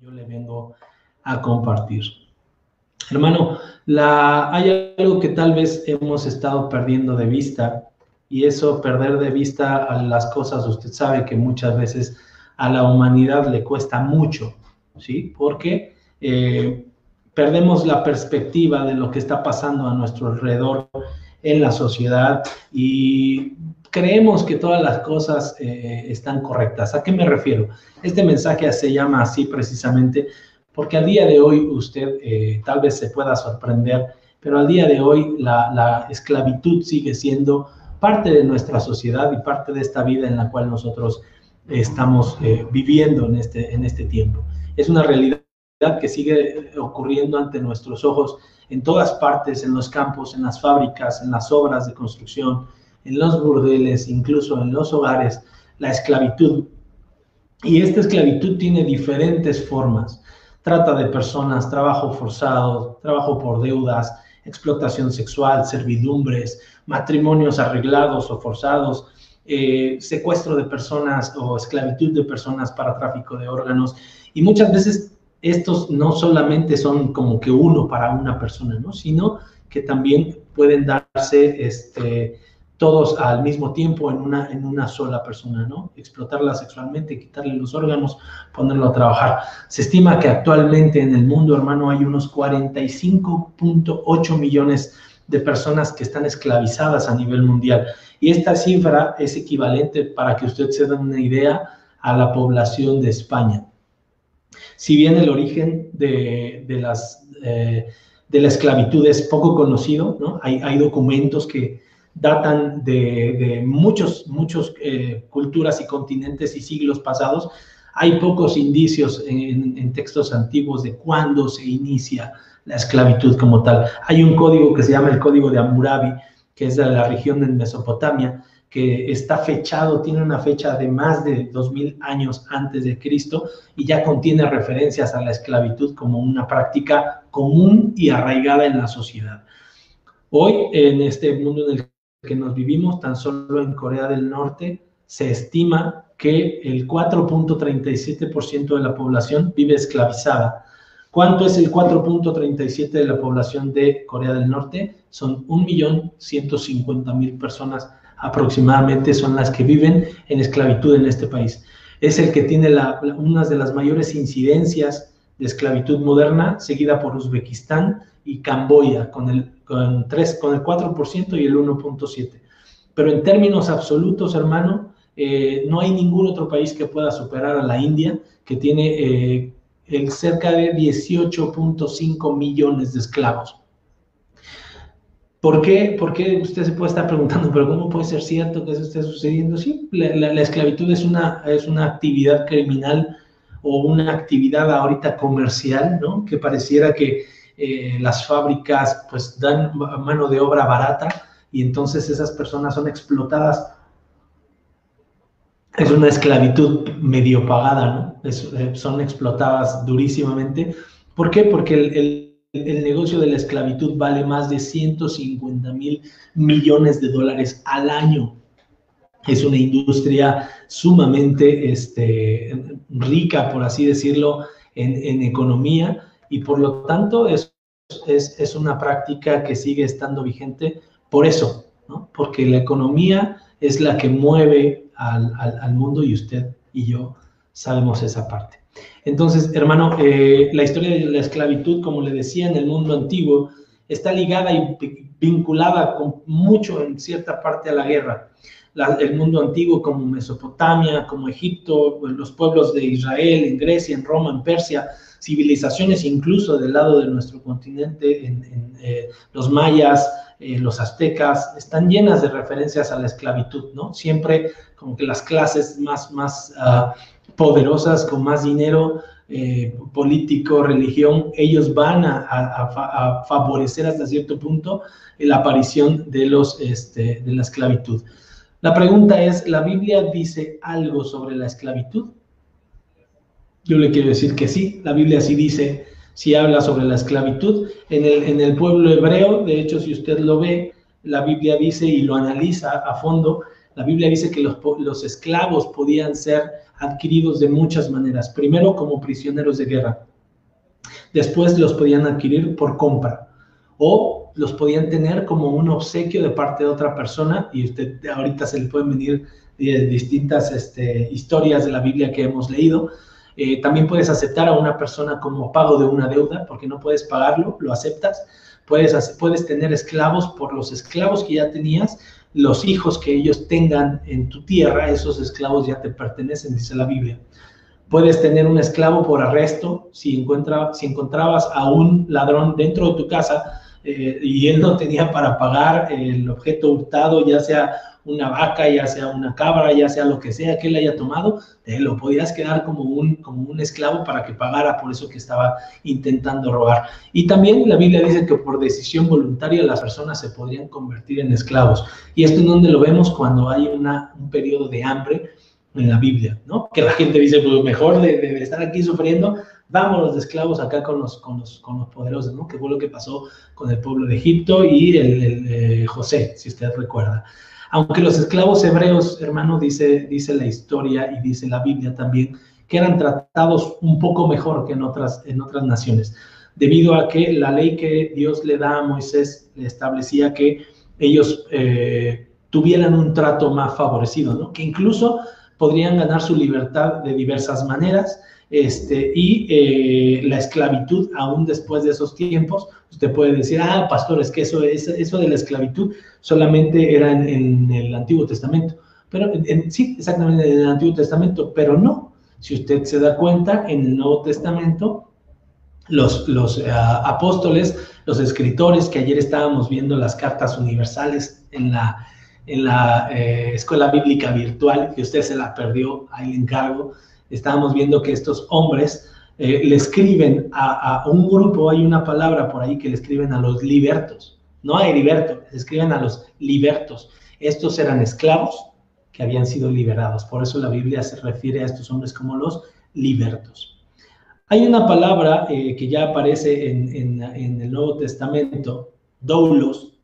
yo le vengo a compartir. Hermano, hay algo que tal vez hemos estado perdiendo de vista, y eso, perder de vista a las cosas, usted sabe que muchas veces a la humanidad le cuesta mucho, ¿sí? Porque perdemos la perspectiva de lo que está pasando a nuestro alrededor en la sociedad y creemos que todas las cosas están correctas. ¿A qué me refiero? Este mensaje se llama así precisamente porque al día de hoy usted tal vez se pueda sorprender, pero al día de hoy la esclavitud sigue siendo parte de nuestra sociedad y parte de esta vida en la cual nosotros estamos viviendo en este tiempo. Es una realidad que sigue ocurriendo ante nuestros ojos en todas partes, en los campos, en las fábricas, en las obras de construcción, en los burdeles, incluso en los hogares, la esclavitud. Y esta esclavitud tiene diferentes formas. Trata de personas, trabajo forzado, trabajo por deudas, explotación sexual, servidumbres, matrimonios arreglados o forzados, secuestro de personas o esclavitud de personas para tráfico de órganos. Y muchas veces estos no solamente son como que uno para una persona, ¿no? Sino que también pueden darse todos al mismo tiempo en una sola persona, ¿no? Explotarla sexualmente, quitarle los órganos, ponerlo a trabajar. Se estima que actualmente en el mundo, hermano, hay unos 45.8 millones de personas que están esclavizadas a nivel mundial. Y esta cifra es equivalente, para que usted se dé una idea, a la población de España. Si bien el origen de la esclavitud es poco conocido, ¿no? Hay documentos que datan de muchas culturas y continentes y siglos pasados. Hay pocos indicios en textos antiguos de cuándo se inicia la esclavitud como tal. Hay un código que se llama el Código de Hammurabi, que es de la región de Mesopotamia, que está fechado, tiene una fecha de más de 2000 años antes de Cristo y ya contiene referencias a la esclavitud como una práctica común y arraigada en la sociedad. Hoy, en este mundo en el que nos vivimos, tan solo en Corea del Norte, se estima que el 4.37% de la población vive esclavizada. ¿Cuánto es el 4.37% de la población de Corea del Norte? Son 1.150.000 personas aproximadamente son las que viven en esclavitud en este país. Es el que tiene una de las mayores incidencias de esclavitud moderna, seguida por Uzbekistán y Camboya, con el 4% y el 1.7%. Pero en términos absolutos, hermano, no hay ningún otro país que pueda superar a la India, que tiene cerca de 18.5 millones de esclavos. ¿Por qué? Porque usted se puede estar preguntando, pero ¿cómo puede ser cierto que eso esté sucediendo? Sí, la esclavitud es una actividad criminal o una actividad ahorita comercial, ¿no? Que pareciera que las fábricas pues dan mano de obra barata y entonces esas personas son explotadas. Es una esclavitud medio pagada, ¿no? Son explotadas durísimamente. ¿Por qué? Porque el negocio de la esclavitud vale más de 150.000 millones de dólares al año. Es una industria sumamente rica, por así decirlo, en economía, y por lo tanto es una práctica que sigue estando vigente por eso, ¿no? Porque la economía es la que mueve al mundo y usted y yo sabemos esa parte. Entonces, hermano, la historia de la esclavitud, como le decía, en el mundo antiguo, está ligada y vinculada con mucho, en cierta parte, a la guerra. El mundo antiguo, como Mesopotamia, como Egipto, los pueblos de Israel, en Grecia, en Roma, en Persia, civilizaciones incluso del lado de nuestro continente, los mayas, los aztecas, están llenas de referencias a la esclavitud, ¿no? Siempre como que las clases más poderosas, con más dinero político, religión, ellos van a favorecer hasta cierto punto la aparición de la esclavitud. La pregunta es, ¿la Biblia dice algo sobre la esclavitud? Yo le quiero decir que sí, la Biblia sí dice, sí habla sobre la esclavitud. En el pueblo hebreo, de hecho, si usted lo ve, la Biblia dice y lo analiza a fondo, La Biblia dice que los esclavos podían ser adquiridos de muchas maneras. Primero, como prisioneros de guerra. Después los podían adquirir por compra. O los podían tener como un obsequio de parte de otra persona. Y usted ahorita se le pueden venir distintas historias de la Biblia que hemos leído. También puedes aceptar a una persona como pago de una deuda, porque no puedes pagarlo, lo aceptas. Puedes tener esclavos por los esclavos que ya tenías, los hijos que ellos tengan en tu tierra, esos esclavos ya te pertenecen, dice la Biblia. Puedes tener un esclavo por arresto, si encontrabas a un ladrón dentro de tu casa y él no tenía para pagar el objeto hurtado, ya sea una vaca, ya sea una cabra, ya sea lo que sea que él haya tomado, lo podías quedar como un esclavo para que pagara por eso que estaba intentando robar. Y también la Biblia dice que por decisión voluntaria las personas se podrían convertir en esclavos. Y esto es donde lo vemos cuando hay un periodo de hambre en la Biblia, ¿no? Que la gente dice, pues mejor de estar aquí sufriendo, vámonos de esclavos acá con los poderosos, ¿no? Que fue lo que pasó con el pueblo de Egipto y el José, si usted recuerda. Aunque los esclavos hebreos, hermano, dice la historia y dice la Biblia también, que eran tratados un poco mejor que en otras naciones, debido a que la ley que Dios le da a Moisés le establecía que ellos tuvieran un trato más favorecido, ¿no? Que incluso podrían ganar su libertad de diversas maneras, y la esclavitud, aún después de esos tiempos, usted puede decir, pastor, es que eso de la esclavitud solamente era en el Antiguo Testamento. Pero sí, exactamente en el Antiguo Testamento, pero no. Si usted se da cuenta, en el Nuevo Testamento, los apóstoles, los escritores, que ayer estábamos viendo las cartas universales en la escuela bíblica virtual, que usted se la perdió, ahí le encargo. Estábamos viendo que estos hombres le escriben a un grupo, hay una palabra por ahí que le escriben a los libertos, no a heriberto, le escriben a los libertos. Estos eran esclavos que habían sido liberados, por eso la Biblia se refiere a estos hombres como los libertos. Hay una palabra que ya aparece en el Nuevo Testamento, doulos,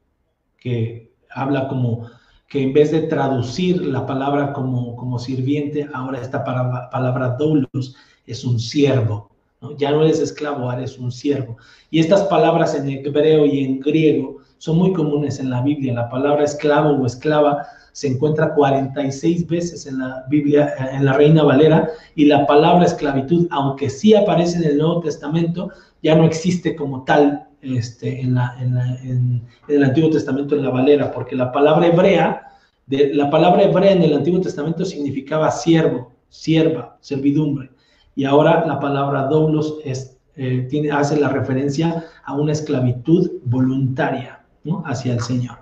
que habla como que en vez de traducir la palabra como sirviente, ahora esta palabra doulos es un siervo, ¿no? Ya no eres esclavo, ahora eres un siervo. Y estas palabras en hebreo y en griego son muy comunes en la Biblia. La palabra esclavo o esclava se encuentra 46 veces en la Biblia, en la Reina Valera, y la palabra esclavitud, aunque sí aparece en el Nuevo Testamento, ya no existe como tal en el Antiguo Testamento, en la Valera, porque la palabra hebrea en el Antiguo Testamento significaba siervo, sierva, servidumbre, y ahora la palabra doulos hace la referencia a una esclavitud voluntaria, ¿no? Hacia el Señor.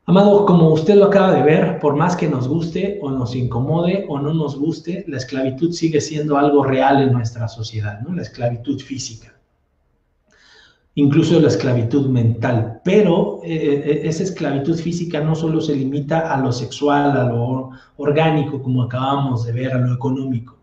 Amado, como usted lo acaba de ver, por más que nos guste o nos incomode o no nos guste, la esclavitud sigue siendo algo real en nuestra sociedad, ¿no? La esclavitud física, incluso la esclavitud mental, pero esa esclavitud física no solo se limita a lo sexual, a lo orgánico, como acabamos de ver, a lo económico.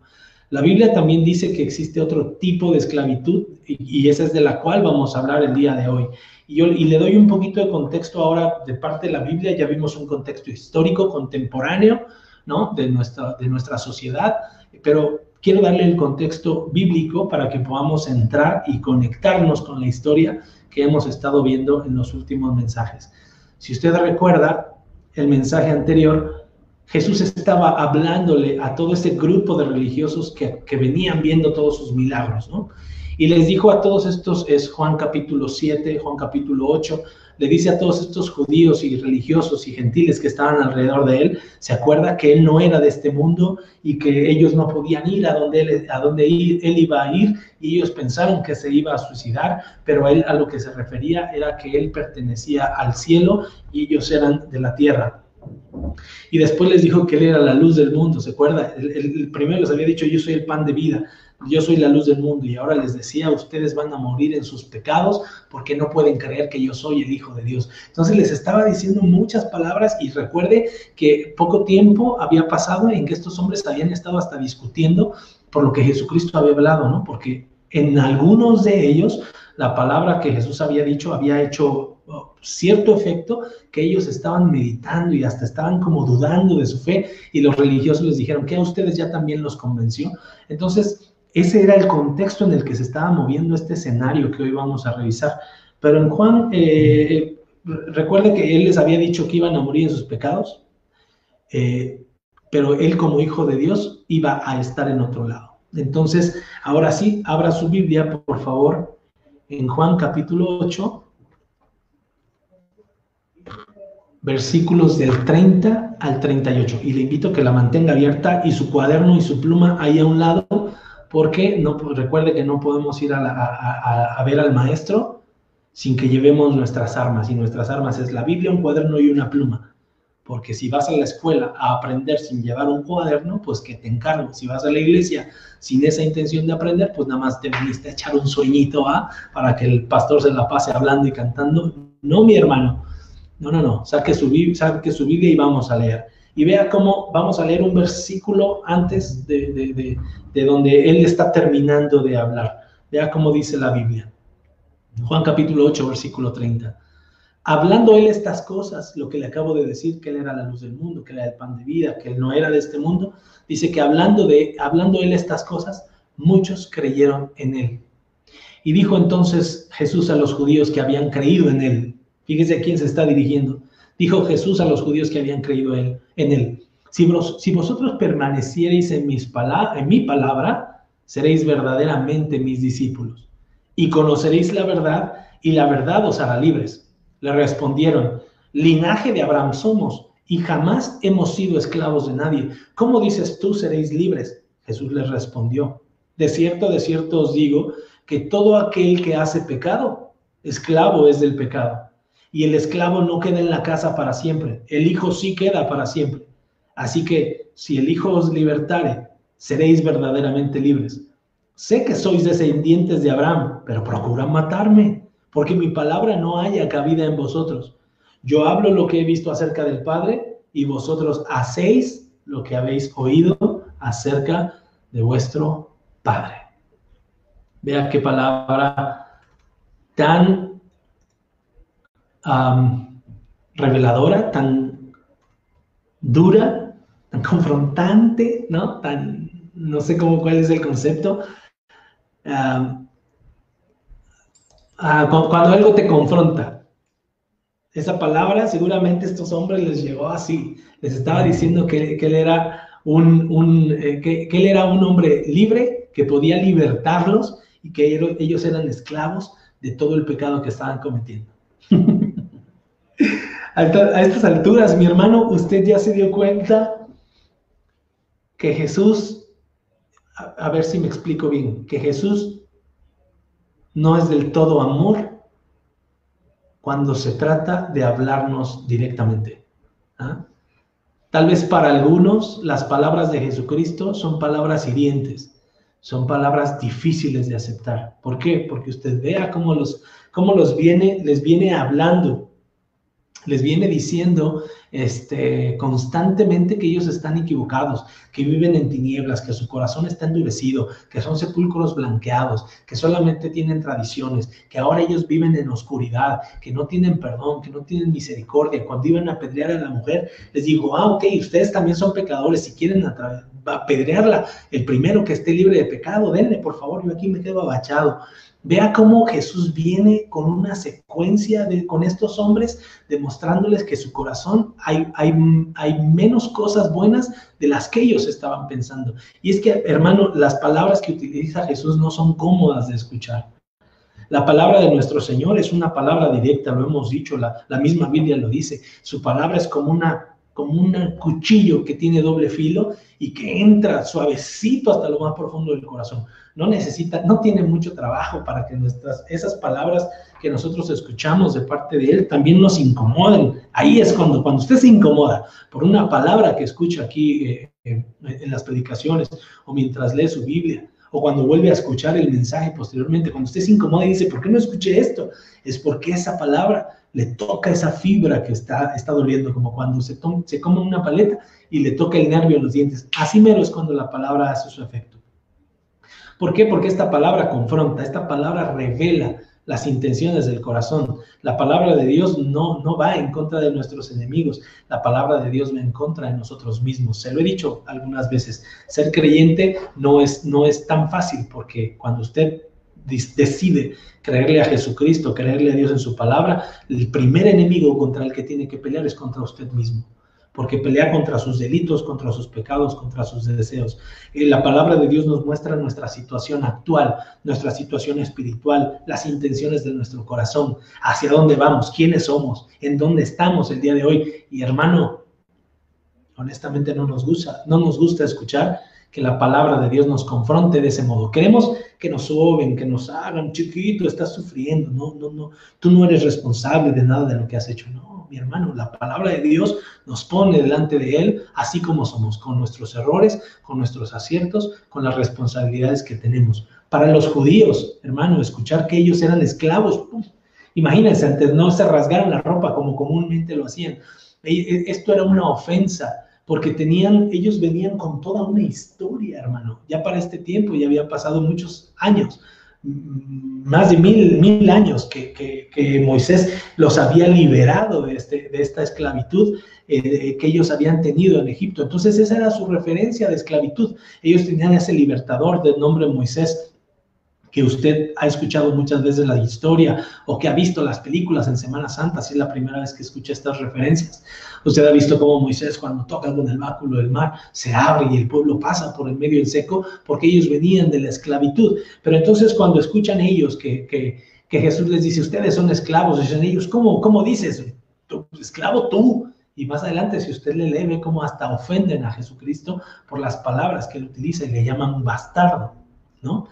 La Biblia también dice que existe otro tipo de esclavitud y esa es de la cual vamos a hablar el día de hoy. Y le doy un poquito de contexto ahora de parte de la Biblia. Ya vimos un contexto histórico, contemporáneo, ¿no? de nuestra sociedad, pero quiero darle el contexto bíblico para que podamos entrar y conectarnos con la historia que hemos estado viendo en los últimos mensajes. Si usted recuerda el mensaje anterior, Jesús estaba hablándole a todo ese grupo de religiosos que venían viendo todos sus milagros, ¿no? Y les dijo a todos estos, es Juan capítulo 7, Juan capítulo 8, le dice a todos estos judíos y religiosos y gentiles que estaban alrededor de él, se acuerda que él no era de este mundo y que ellos no podían ir a donde él iba a ir, y ellos pensaron que se iba a suicidar, pero él a lo que se refería era que él pertenecía al cielo y ellos eran de la tierra. Y después les dijo que él era la luz del mundo, ¿se acuerda? El primero les había dicho, yo soy el pan de vida, yo soy la luz del mundo, y ahora les decía, ustedes van a morir en sus pecados porque no pueden creer que yo soy el Hijo de Dios. Entonces les estaba diciendo muchas palabras, y recuerde que poco tiempo había pasado en que estos hombres habían estado hasta discutiendo por lo que Jesucristo había hablado, ¿no? Porque en algunos de ellos la palabra que Jesús había dicho había hecho cierto efecto, que ellos estaban meditando y hasta estaban como dudando de su fe, y los religiosos les dijeron que a ustedes ya también los convenció. Entonces, ese era el contexto en el que se estaba moviendo este escenario que hoy vamos a revisar. Pero en Juan, recuerde que él les había dicho que iban a morir en sus pecados, pero él como hijo de Dios iba a estar en otro lado. Entonces, ahora sí, abra su Biblia, por favor, en Juan capítulo 8, versículos del 30 al 38. Y le invito a que la mantenga abierta y su cuaderno y su pluma ahí a un lado, porque no, recuerde que no podemos ir a ver al maestro sin que llevemos nuestras armas. Y nuestras armas es la Biblia, un cuaderno y una pluma. Porque si vas a la escuela a aprender sin llevar un cuaderno, pues que te encargo. Si vas a la iglesia sin esa intención de aprender, pues nada más te viniste a echar un sueñito para que el pastor se la pase hablando y cantando. No, mi hermano. No. Saque su Biblia y vamos a leer. Y vea cómo vamos a leer un versículo antes de donde él está terminando de hablar. Vea cómo dice la Biblia. Juan capítulo 8, versículo 30. Hablando él estas cosas, lo que le acabo de decir, que él era la luz del mundo, que era el pan de vida, que él no era de este mundo, dice que hablando él estas cosas, muchos creyeron en él. Y dijo entonces Jesús a los judíos que habían creído en él. Fíjese a quién se está dirigiendo. Dijo Jesús a los judíos que habían creído en él. Si vosotros permaneciereis en mi palabra, seréis verdaderamente mis discípulos. Y conoceréis la verdad, y la verdad os hará libres. Le respondieron: linaje de Abraham somos, y jamás hemos sido esclavos de nadie. ¿Cómo dices tú seréis libres? Jesús les respondió: de cierto os digo, que todo aquel que hace pecado, esclavo es del pecado. Y el esclavo no queda en la casa para siempre, el Hijo sí queda para siempre. Así que, si el Hijo os libertare, seréis verdaderamente libres. Sé que sois descendientes de Abraham, pero procuran matarme, porque mi palabra no haya cabida en vosotros. Yo hablo lo que he visto acerca del Padre, y vosotros hacéis lo que habéis oído acerca de vuestro Padre. Vea qué palabra tan reveladora, tan dura, tan confrontante, ¿no? No sé cuál es el concepto. Cuando algo te confronta, esa palabra seguramente a estos hombres les llegó así. Les estaba diciendo que él era que él era un hombre libre, que podía libertarlos y que ellos eran esclavos de todo el pecado que estaban cometiendo. A estas alturas, mi hermano, usted ya se dio cuenta que Jesús, a ver si me explico bien, que Jesús no es del todo amor cuando se trata de hablarnos directamente. Tal vez para algunos las palabras de Jesucristo son palabras hirientes, son palabras difíciles de aceptar. ¿Por qué? Porque usted vea cómo les viene hablando, les viene diciendo constantemente que ellos están equivocados, que viven en tinieblas, que su corazón está endurecido, que son sepulcros blanqueados, que solamente tienen tradiciones, que ahora ellos viven en oscuridad, que no tienen perdón, que no tienen misericordia. Cuando iban a apedrear a la mujer, les digo: ok, ustedes también son pecadores, si quieren apedrearla, el primero que esté libre de pecado, denle, por favor, yo aquí me quedo agachado. Vea cómo Jesús viene con una secuencia con estos hombres, demostrándoles que su corazón hay menos cosas buenas de las que ellos estaban pensando. Y es que, hermano, las palabras que utiliza Jesús no son cómodas de escuchar. La palabra de nuestro Señor es una palabra directa, lo hemos dicho, la misma Biblia lo dice. Su palabra es como un cuchillo que tiene doble filo y que entra suavecito hasta lo más profundo del corazón. No tiene mucho trabajo para que esas palabras que nosotros escuchamos de parte de Él también nos incomoden. Ahí es cuando usted se incomoda por una palabra que escucha aquí en las predicaciones, o mientras lee su Biblia, o cuando vuelve a escuchar el mensaje posteriormente, cuando usted se incomoda y dice: ¿por qué no escuché esto? Es porque esa palabra le toca esa fibra que está doliendo, como cuando se come una paleta y le toca el nervio a los dientes. Así mero es cuando la palabra hace su efecto. ¿Por qué? Porque esta palabra confronta, esta palabra revela las intenciones del corazón. La palabra de Dios no va en contra de nuestros enemigos. La palabra de Dios va en contra de nosotros mismos. Se lo he dicho algunas veces. Ser creyente no es tan fácil, porque cuando usted decide creerle a Jesucristo, creerle a Dios en su palabra, el primer enemigo contra el que tiene que pelear es contra usted mismo, porque pelea contra sus delitos, contra sus pecados, contra sus deseos. La palabra de Dios nos muestra nuestra situación actual, nuestra situación espiritual, las intenciones de nuestro corazón, hacia dónde vamos, quiénes somos, en dónde estamos el día de hoy. Y hermano, honestamente no nos gusta escuchar que la palabra de Dios nos confronte de ese modo. Queremos que nos soben, que nos hagan, chiquito, estás sufriendo, no, tú no eres responsable de nada de lo que has hecho. No, mi hermano, la palabra de Dios nos pone delante de Él así como somos, con nuestros errores, con nuestros aciertos, con las responsabilidades que tenemos. Para los judíos, hermano, escuchar que ellos eran esclavos, imagínense, antes no se rasgaron la ropa como comúnmente lo hacían. Esto era una ofensa, porque ellos venían con toda una historia, hermano. Ya para este tiempo ya había pasado muchos años, más de mil años que Moisés los había liberado de esta esclavitud que ellos habían tenido en Egipto. Entonces esa era su referencia de esclavitud. Ellos tenían ese libertador de nombre Moisés, que usted ha escuchado muchas veces la historia o que ha visto las películas en Semana Santa, si es la primera vez que escucha estas referencias. Usted ha visto cómo Moisés, cuando toca con el báculo del mar, se abre y el pueblo pasa por el medio del seco, porque ellos venían de la esclavitud. Pero entonces cuando escuchan ellos que Jesús les dice, ustedes son esclavos, dicen ellos, ¿cómo dices? ¿Tú, esclavo tú? Y más adelante, si usted le lee, ve cómo hasta ofenden a Jesucristo por las palabras que él utiliza y le llaman bastardo, ¿no?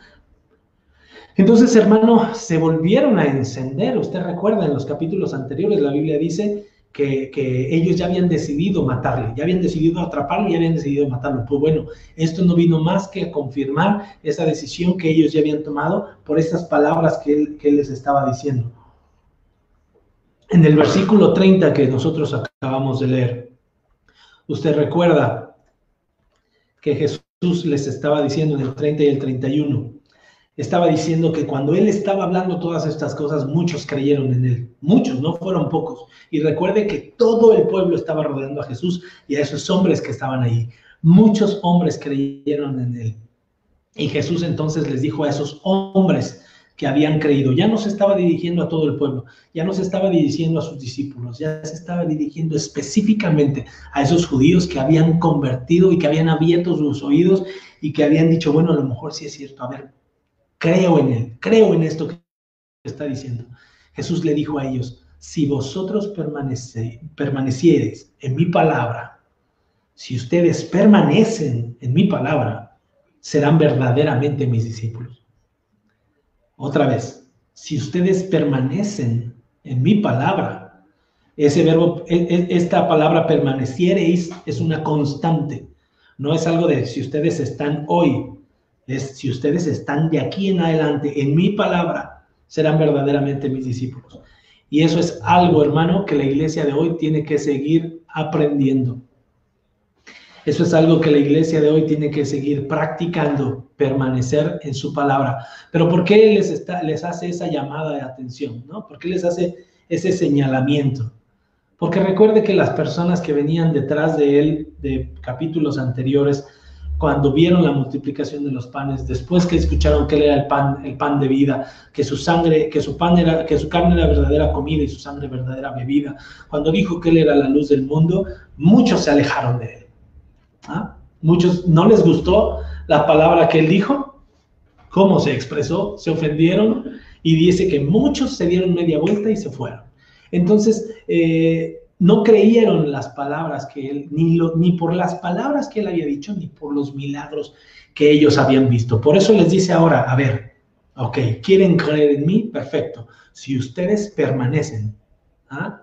Entonces, hermano, se volvieron a encender. Usted recuerda, en los capítulos anteriores, la Biblia dice que ellos ya habían decidido matarle, ya habían decidido atraparlo y ya habían decidido matarlo. Pues bueno, esto no vino más que a confirmar esa decisión que ellos ya habían tomado por estas palabras que él les estaba diciendo. En el versículo 30 que nosotros acabamos de leer, usted recuerda que Jesús les estaba diciendo en el 30 y el 31, estaba diciendo que cuando él estaba hablando todas estas cosas, muchos creyeron en él. Muchos, no fueron pocos. Y recuerde que todo el pueblo estaba rodeando a Jesús y a esos hombres que estaban ahí. Muchos hombres creyeron en él. Y Jesús entonces les dijo a esos hombres que habían creído, ya no se estaba dirigiendo a todo el pueblo, ya no se estaba dirigiendo a sus discípulos, ya se estaba dirigiendo específicamente a esos judíos que habían convertido y que habían abierto sus oídos y que habían dicho, bueno, a lo mejor sí es cierto, a ver, creo en él, creo en esto que está diciendo. Jesús le dijo a ellos, si vosotros permaneciereis en mi palabra, si ustedes permanecen en mi palabra, serán verdaderamente mis discípulos. Otra vez, si ustedes permanecen en mi palabra, ese verbo, esta palabra permaneciereis es una constante, no es algo de si ustedes están hoy, es si ustedes están de aquí en adelante en mi palabra, serán verdaderamente mis discípulos. Y eso es algo, hermano, que la iglesia de hoy tiene que seguir aprendiendo. Eso es algo que la iglesia de hoy tiene que seguir practicando, permanecer en su palabra. Pero ¿por qué les hace esa llamada de atención, ¿no? ¿Por qué les hace ese señalamiento? Porque recuerde que las personas que venían detrás de él, de capítulos anteriores, cuando vieron la multiplicación de los panes, después que escucharon que él era el pan de vida, que su carne era verdadera comida y su sangre verdadera bebida, cuando dijo que él era la luz del mundo, muchos se alejaron de él. ¿Ah? Muchos no les gustó la palabra que él dijo, cómo se expresó, se ofendieron y dice que muchos se dieron media vuelta y se fueron. Entonces, no creyeron las palabras que él, ni por las palabras que él había dicho, ni por los milagros que ellos habían visto. Por eso les dice ahora, a ver, ok, ¿quieren creer en mí? Perfecto. Si ustedes permanecen, ¿ah?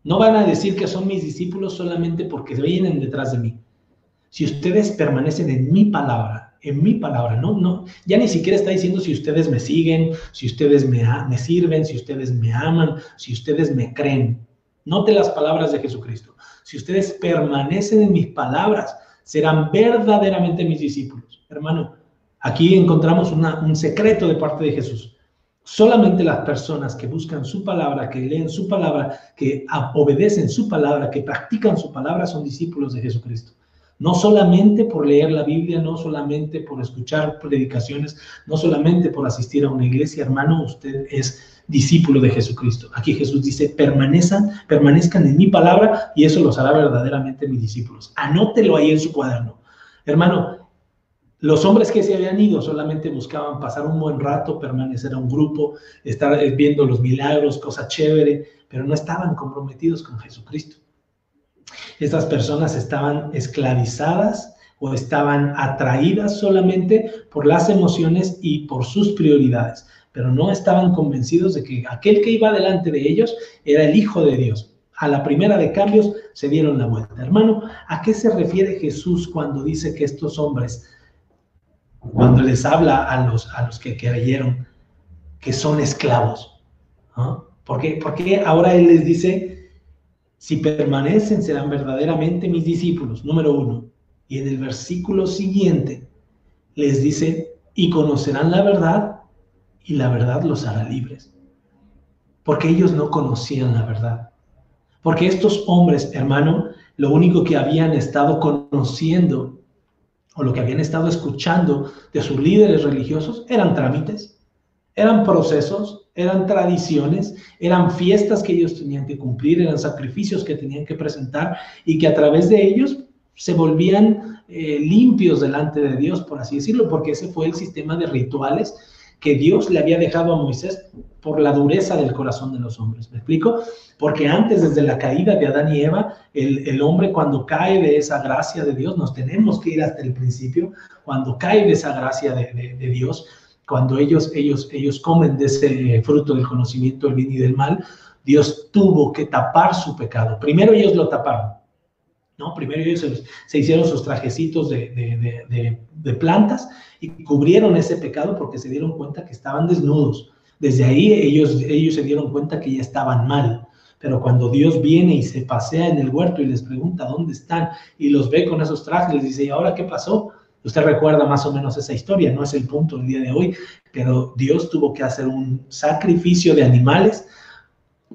No van a decir que son mis discípulos solamente porque vienen detrás de mí. Si ustedes permanecen en mi palabra, no, ya ni siquiera está diciendo si ustedes me siguen, si ustedes me sirven, si ustedes me aman, si ustedes me creen. Note las palabras de Jesucristo. Si ustedes permanecen en mis palabras, serán verdaderamente mis discípulos. Hermano, aquí encontramos un secreto de parte de Jesús. Solamente las personas que buscan su palabra, que leen su palabra, que obedecen su palabra, que practican su palabra, son discípulos de Jesucristo. No solamente por leer la Biblia, no solamente por escuchar predicaciones, no solamente por asistir a una iglesia, hermano, usted es discípulo de Jesucristo. Aquí Jesús dice, permanezcan en mi palabra y eso los hará verdaderamente mis discípulos. Anótelo ahí en su cuaderno. Hermano, los hombres que se habían ido solamente buscaban pasar un buen rato, permanecer a un grupo, estar viendo los milagros, cosa chévere, pero no estaban comprometidos con Jesucristo. Estas personas estaban esclavizadas o estaban atraídas solamente por las emociones y por sus prioridades, pero no estaban convencidos de que aquel que iba delante de ellos era el Hijo de Dios. A la primera de cambios se dieron la vuelta. Hermano, ¿a qué se refiere Jesús cuando dice que estos hombres, cuando les habla a los que creyeron, que son esclavos? ¿No? ¿Por qué ahora Él les dice, si permanecen serán verdaderamente mis discípulos? Número 1. Y en el versículo siguiente les dice, y conocerán la verdad, y la verdad los hará libres. Porque ellos no conocían la verdad. Porque estos hombres, hermano, lo único que habían estado conociendo o lo que habían estado escuchando de sus líderes religiosos eran trámites, eran procesos, eran tradiciones, eran fiestas que ellos tenían que cumplir, eran sacrificios que tenían que presentar y que a través de ellos se volvían limpios delante de Dios, por así decirlo, porque ese fue el sistema de rituales que Dios le había dejado a Moisés por la dureza del corazón de los hombres. ¿Me explico? Porque antes, desde la caída de Adán y Eva, el hombre cuando cae de esa gracia de Dios, nos tenemos que ir hasta el principio, cuando cae de esa gracia de Dios, cuando ellos comen de ese fruto del conocimiento del bien y del mal, Dios tuvo que tapar su pecado. Primero ellos lo taparon, ¿no? Primero ellos se hicieron sus trajecitos de plantas y cubrieron ese pecado porque se dieron cuenta que estaban desnudos. Desde ahí ellos se dieron cuenta que ya estaban mal. Pero cuando Dios viene y se pasea en el huerto y les pregunta dónde están y los ve con esos trajes, les dice, ¿y ahora qué pasó? Usted recuerda más o menos esa historia, no es el punto del día de hoy, pero Dios tuvo que hacer un sacrificio de animales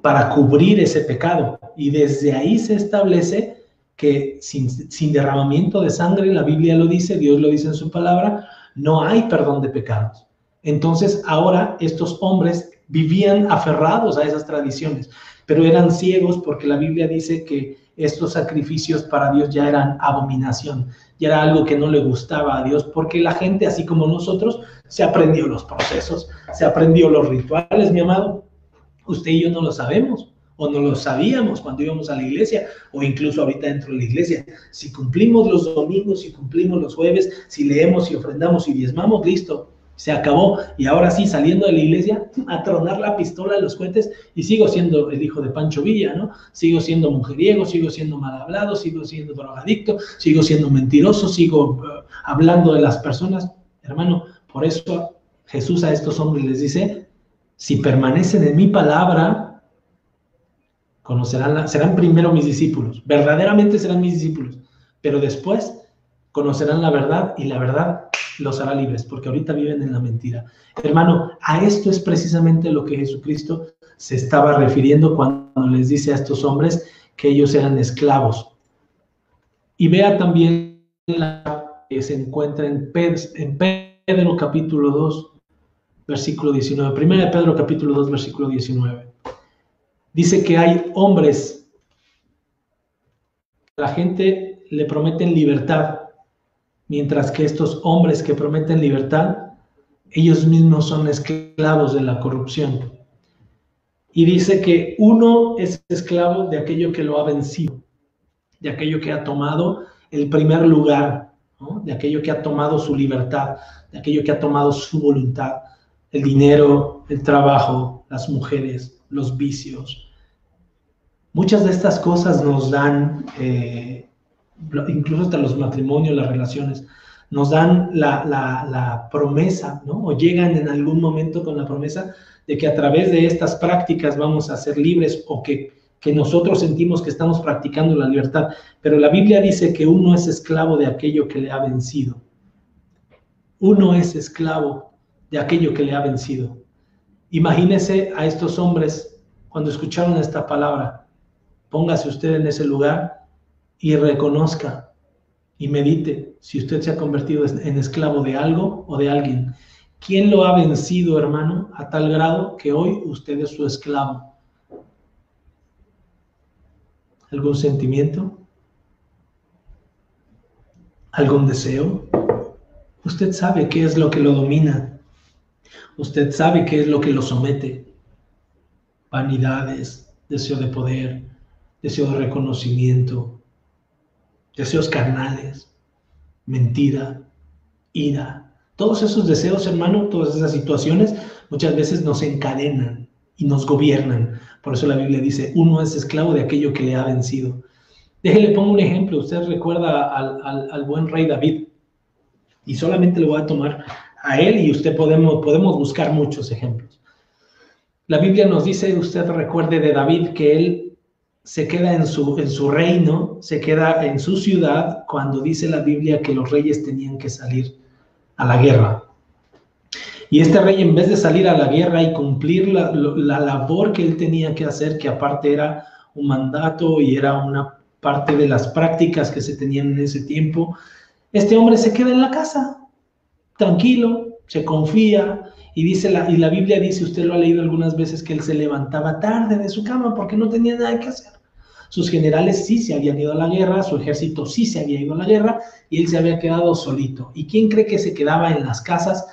para cubrir ese pecado. Y desde ahí se establece que sin derramamiento de sangre, la Biblia lo dice, Dios lo dice en su palabra, no hay perdón de pecados. Entonces ahora estos hombres vivían aferrados a esas tradiciones, pero eran ciegos porque la Biblia dice que estos sacrificios para Dios ya eran abominación, ya era algo que no le gustaba a Dios, porque la gente, así como nosotros, se aprendió los procesos, se aprendió los rituales, mi amado. Usted y yo no lo sabemos, o no lo sabíamos cuando íbamos a la iglesia, o incluso ahorita dentro de la iglesia. Si cumplimos los domingos, si cumplimos los jueves, si leemos y ofrendamos y diezmamos, listo, se acabó. Y ahora sí, saliendo de la iglesia, a tronar la pistola de los cohetes, y sigo siendo el hijo de Pancho Villa, ¿no? Sigo siendo mujeriego, sigo siendo mal hablado, sigo siendo drogadicto, sigo siendo mentiroso, sigo hablando de las personas. Hermano, por eso Jesús a estos hombres les dice, si permanecen en mi palabra, serán primero mis discípulos, verdaderamente serán mis discípulos, pero después conocerán la verdad y la verdad los hará libres, porque ahorita viven en la mentira. Hermano, a esto es precisamente lo que Jesucristo se estaba refiriendo cuando les dice a estos hombres que ellos eran esclavos. Y vea también la que se encuentra en Pedro capítulo 2, versículo 19. Primera de Pedro capítulo 2, versículo 19. Dice que hay hombres, la gente le prometen libertad, mientras que estos hombres que prometen libertad, ellos mismos son esclavos de la corrupción. Y dice que uno es esclavo de aquello que lo ha vencido, de aquello que ha tomado el primer lugar, ¿no? De aquello que ha tomado su libertad, de aquello que ha tomado su voluntad, el dinero, el trabajo, las mujeres, los vicios. Muchas de estas cosas nos dan... incluso hasta los matrimonios, las relaciones, nos dan la promesa, ¿no? O llegan en algún momento con la promesa de que a través de estas prácticas vamos a ser libres, o que nosotros sentimos que estamos practicando la libertad. Pero la Biblia dice que uno es esclavo de aquello que le ha vencido. Uno es esclavo de aquello que le ha vencido. Imagínese a estos hombres cuando escucharon esta palabra. Póngase usted en ese lugar y reconozca y medite si usted se ha convertido en esclavo de algo o de alguien. ¿Quién lo ha vencido, hermano, a tal grado que hoy usted es su esclavo? ¿Algún sentimiento? ¿Algún deseo? Usted sabe qué es lo que lo domina. Usted sabe qué es lo que lo somete. Vanidades, deseo de poder, deseo de reconocimiento, deseos carnales, mentira, ira. Todos esos deseos, hermano, todas esas situaciones muchas veces nos encadenan y nos gobiernan. Por eso la Biblia dice, uno es esclavo de aquello que le ha vencido. Déjele, pongo un ejemplo. Usted recuerda al buen rey David. Y solamente le voy a tomar a él y usted podemos buscar muchos ejemplos. La Biblia nos dice, usted recuerde de David, que él se queda en su reino, se queda en su ciudad, cuando dice la Biblia que los reyes tenían que salir a la guerra. Y este rey, en vez de salir a la guerra y cumplir la labor que él tenía que hacer, que aparte era un mandato y era una parte de las prácticas que se tenían en ese tiempo, este hombre se queda en la casa, tranquilo, se confía, y la Biblia dice, usted lo ha leído algunas veces, que él se levantaba tarde de su cama porque no tenía nada que hacer. Sus generales sí se habían ido a la guerra, su ejército sí se había ido a la guerra, y él se había quedado solito. ¿Y quién cree que se quedaba en las casas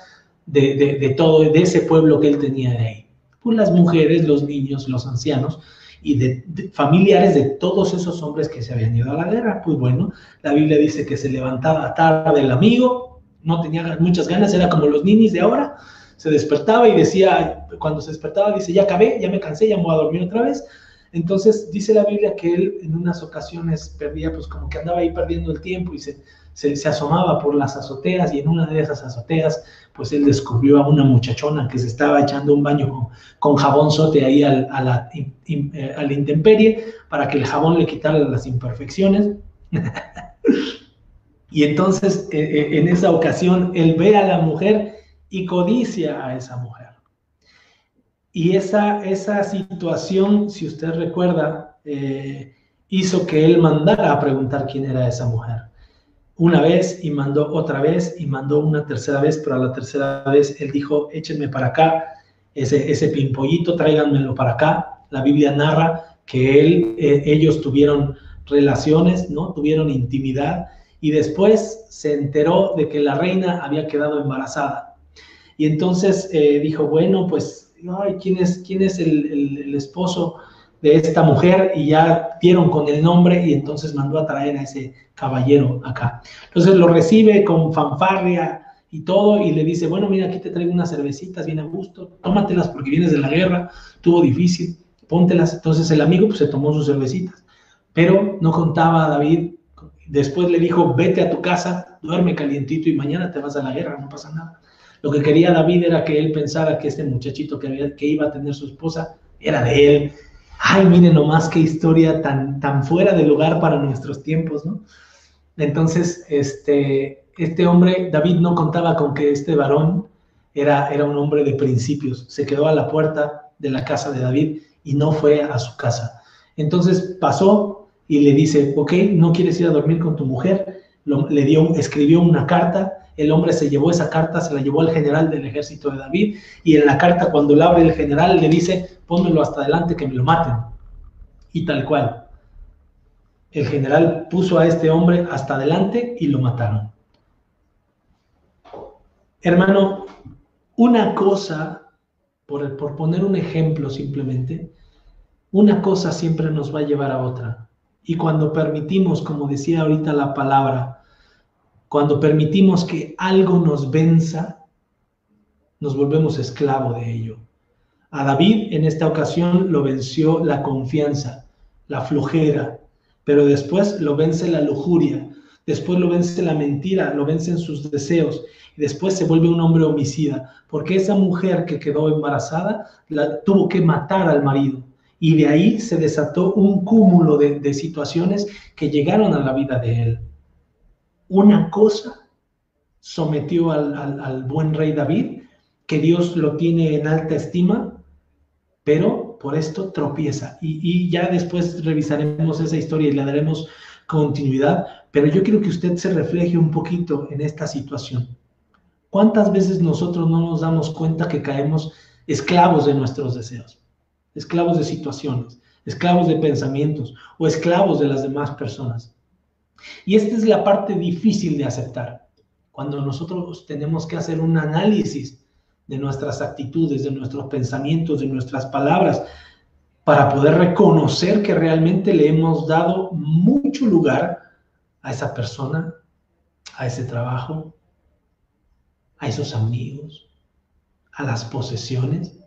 de ese pueblo que él tenía de ahí? Pues las mujeres, los niños, los ancianos, y de familiares de todos esos hombres que se habían ido a la guerra. Pues bueno, la Biblia dice que se levantaba tarde el amigo, no tenía muchas ganas, era como los ninis de ahora, se despertaba y decía, cuando se despertaba, dice, ya acabé, ya me cansé, ya me voy a dormir otra vez. Entonces dice la Biblia que él en unas ocasiones perdía, pues como que andaba ahí perdiendo el tiempo y se asomaba por las azoteas, y en una de esas azoteas pues él descubrió a una muchachona que se estaba echando un baño con jabón sote ahí a la intemperie, para que el jabón le quitara las imperfecciones. Y entonces en esa ocasión él ve a la mujer y codicia a esa mujer. Y esa situación, si usted recuerda, hizo que él mandara a preguntar quién era esa mujer. Una vez, y mandó otra vez, y mandó una tercera vez, pero a la tercera vez él dijo, échenme para acá ese pimpollito, tráiganmelo para acá. La Biblia narra que ellos tuvieron relaciones, ¿no? Tuvieron intimidad, y después se enteró de que la reina había quedado embarazada. Y entonces dijo, bueno, pues, ay, ¿quién es el esposo de esta mujer? Y ya dieron con el nombre, y entonces mandó a traer a ese caballero acá. Entonces lo recibe con fanfarria y todo, y le dice, bueno, mira, aquí te traigo unas cervecitas bien a gusto, tómatelas porque vienes de la guerra, estuvo difícil, póntelas. Entonces el amigo pues se tomó sus cervecitas, pero no contaba a David. Después le dijo, vete a tu casa, duerme calientito y mañana te vas a la guerra, no pasa nada. Lo que quería David era que él pensara que este muchachito que iba a tener su esposa era de él. Ay, miren nomás qué historia tan fuera de lugar para nuestros tiempos, ¿no? Entonces, este hombre, David, no contaba con que este varón era un hombre de principios. Se quedó a la puerta de la casa de David y no fue a su casa. Entonces pasó y le dice, ok, ¿no quieres ir a dormir con tu mujer? Escribió una carta. El hombre se llevó esa carta, se la llevó al general del ejército de David, y en la carta, cuando la abre el general, le dice, pónmelo hasta adelante que me lo maten. Y tal cual. El general puso a este hombre hasta adelante y lo mataron. Hermano, una cosa, por poner un ejemplo simplemente, una cosa siempre nos va a llevar a otra. Y cuando permitimos, como decía ahorita la palabra, cuando permitimos que algo nos venza, nos volvemos esclavo de ello. A David en esta ocasión lo venció la confianza, la flojera, pero después lo vence la lujuria, después lo vence la mentira, lo vencen sus deseos, y después se vuelve un hombre homicida, porque esa mujer que quedó embarazada tuvo que matar al marido, y de ahí se desató un cúmulo de situaciones que llegaron a la vida de él. Una cosa sometió al buen rey David, que Dios lo tiene en alta estima, pero por esto tropieza. Y ya después revisaremos esa historia y le daremos continuidad, pero yo quiero que usted se refleje un poquito en esta situación. ¿Cuántas veces nosotros no nos damos cuenta que caemos esclavos de nuestros deseos, esclavos de situaciones, esclavos de pensamientos o esclavos de las demás personas? Y esta es la parte difícil de aceptar, cuando nosotros tenemos que hacer un análisis de nuestras actitudes, de nuestros pensamientos, de nuestras palabras, para poder reconocer que realmente le hemos dado mucho lugar a esa persona, a ese trabajo, a esos amigos, a las posesiones.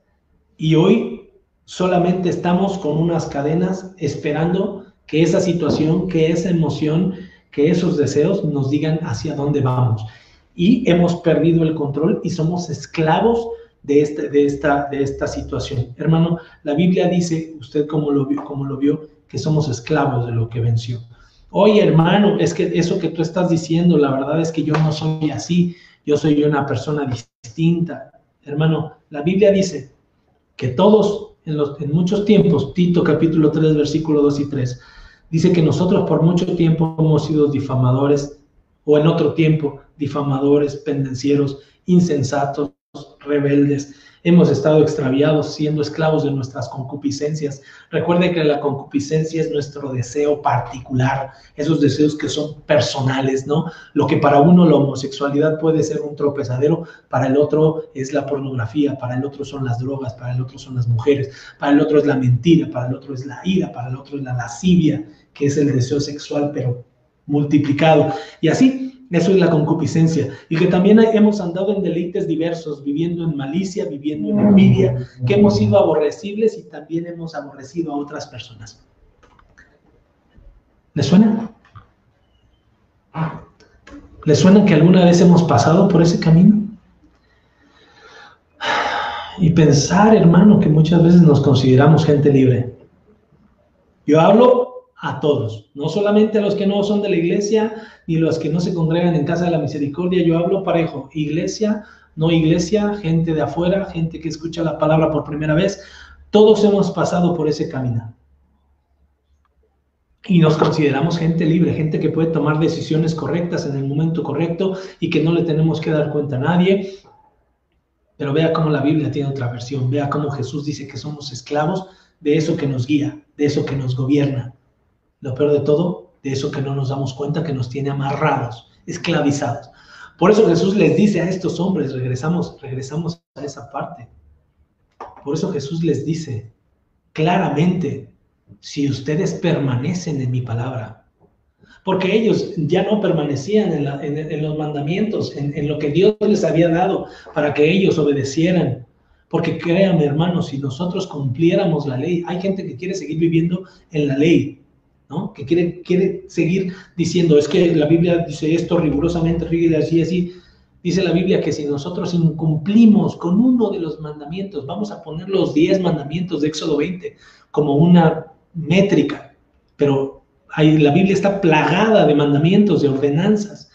Y hoy solamente estamos con unas cadenas esperando que esa situación, que esa emoción, que esos deseos nos digan hacia dónde vamos. Y hemos perdido el control y somos esclavos de esta situación. Hermano, la Biblia dice, usted como lo vio, que somos esclavos de lo que venció. Oye, hermano, es que eso que tú estás diciendo, la verdad es que yo no soy así, yo soy una persona distinta. Hermano, la Biblia dice que todos en muchos tiempos, Tito capítulo 3, versículo 2 y 3, dice que nosotros por mucho tiempo hemos sido difamadores, o en otro tiempo, difamadores, pendencieros, insensatos, rebeldes. Hemos estado extraviados, siendo esclavos de nuestras concupiscencias. Recuerde que la concupiscencia es nuestro deseo particular, esos deseos que son personales, ¿no? Lo que para uno la homosexualidad puede ser un tropezadero, para el otro es la pornografía, para el otro son las drogas, para el otro son las mujeres, para el otro es la mentira, para el otro es la ira, para el otro es la lascivia, que es el deseo sexual, pero multiplicado. Y así, eso es la concupiscencia. Y que también hemos andado en deleites diversos, viviendo en malicia, viviendo en envidia, que hemos sido aborrecibles y también hemos aborrecido a otras personas. ¿Les suena? ¿Les suena que alguna vez hemos pasado por ese camino? Y pensar, hermano, que muchas veces nos consideramos gente libre. Yo hablo a todos, no solamente a los que no son de la iglesia, ni los que no se congregan en Casa de la Misericordia. Yo hablo parejo, iglesia, no iglesia, gente de afuera, gente que escucha la palabra por primera vez. Todos hemos pasado por ese camino. Y nos consideramos gente libre, gente que puede tomar decisiones correctas en el momento correcto y que no le tenemos que dar cuenta a nadie. Pero vea cómo la Biblia tiene otra versión, vea cómo Jesús dice que somos esclavos de eso que nos guía, de eso que nos gobierna. Lo peor de todo, de eso que no nos damos cuenta, que nos tiene amarrados, esclavizados. Por eso Jesús les dice a estos hombres, regresamos a esa parte. Por eso Jesús les dice claramente, si ustedes permanecen en mi palabra, porque ellos ya no permanecían en los mandamientos, en lo que Dios les había dado para que ellos obedecieran. Porque créanme, hermanos, si nosotros cumpliéramos la ley, hay gente que quiere seguir viviendo en la ley, ¿no? Que quiere seguir diciendo, es que la Biblia dice esto rigurosamente, rígida, así. Dice la Biblia que si nosotros incumplimos con uno de los mandamientos, vamos a poner los 10 mandamientos de Éxodo 20 como una métrica, pero la Biblia está plagada de mandamientos, de ordenanzas.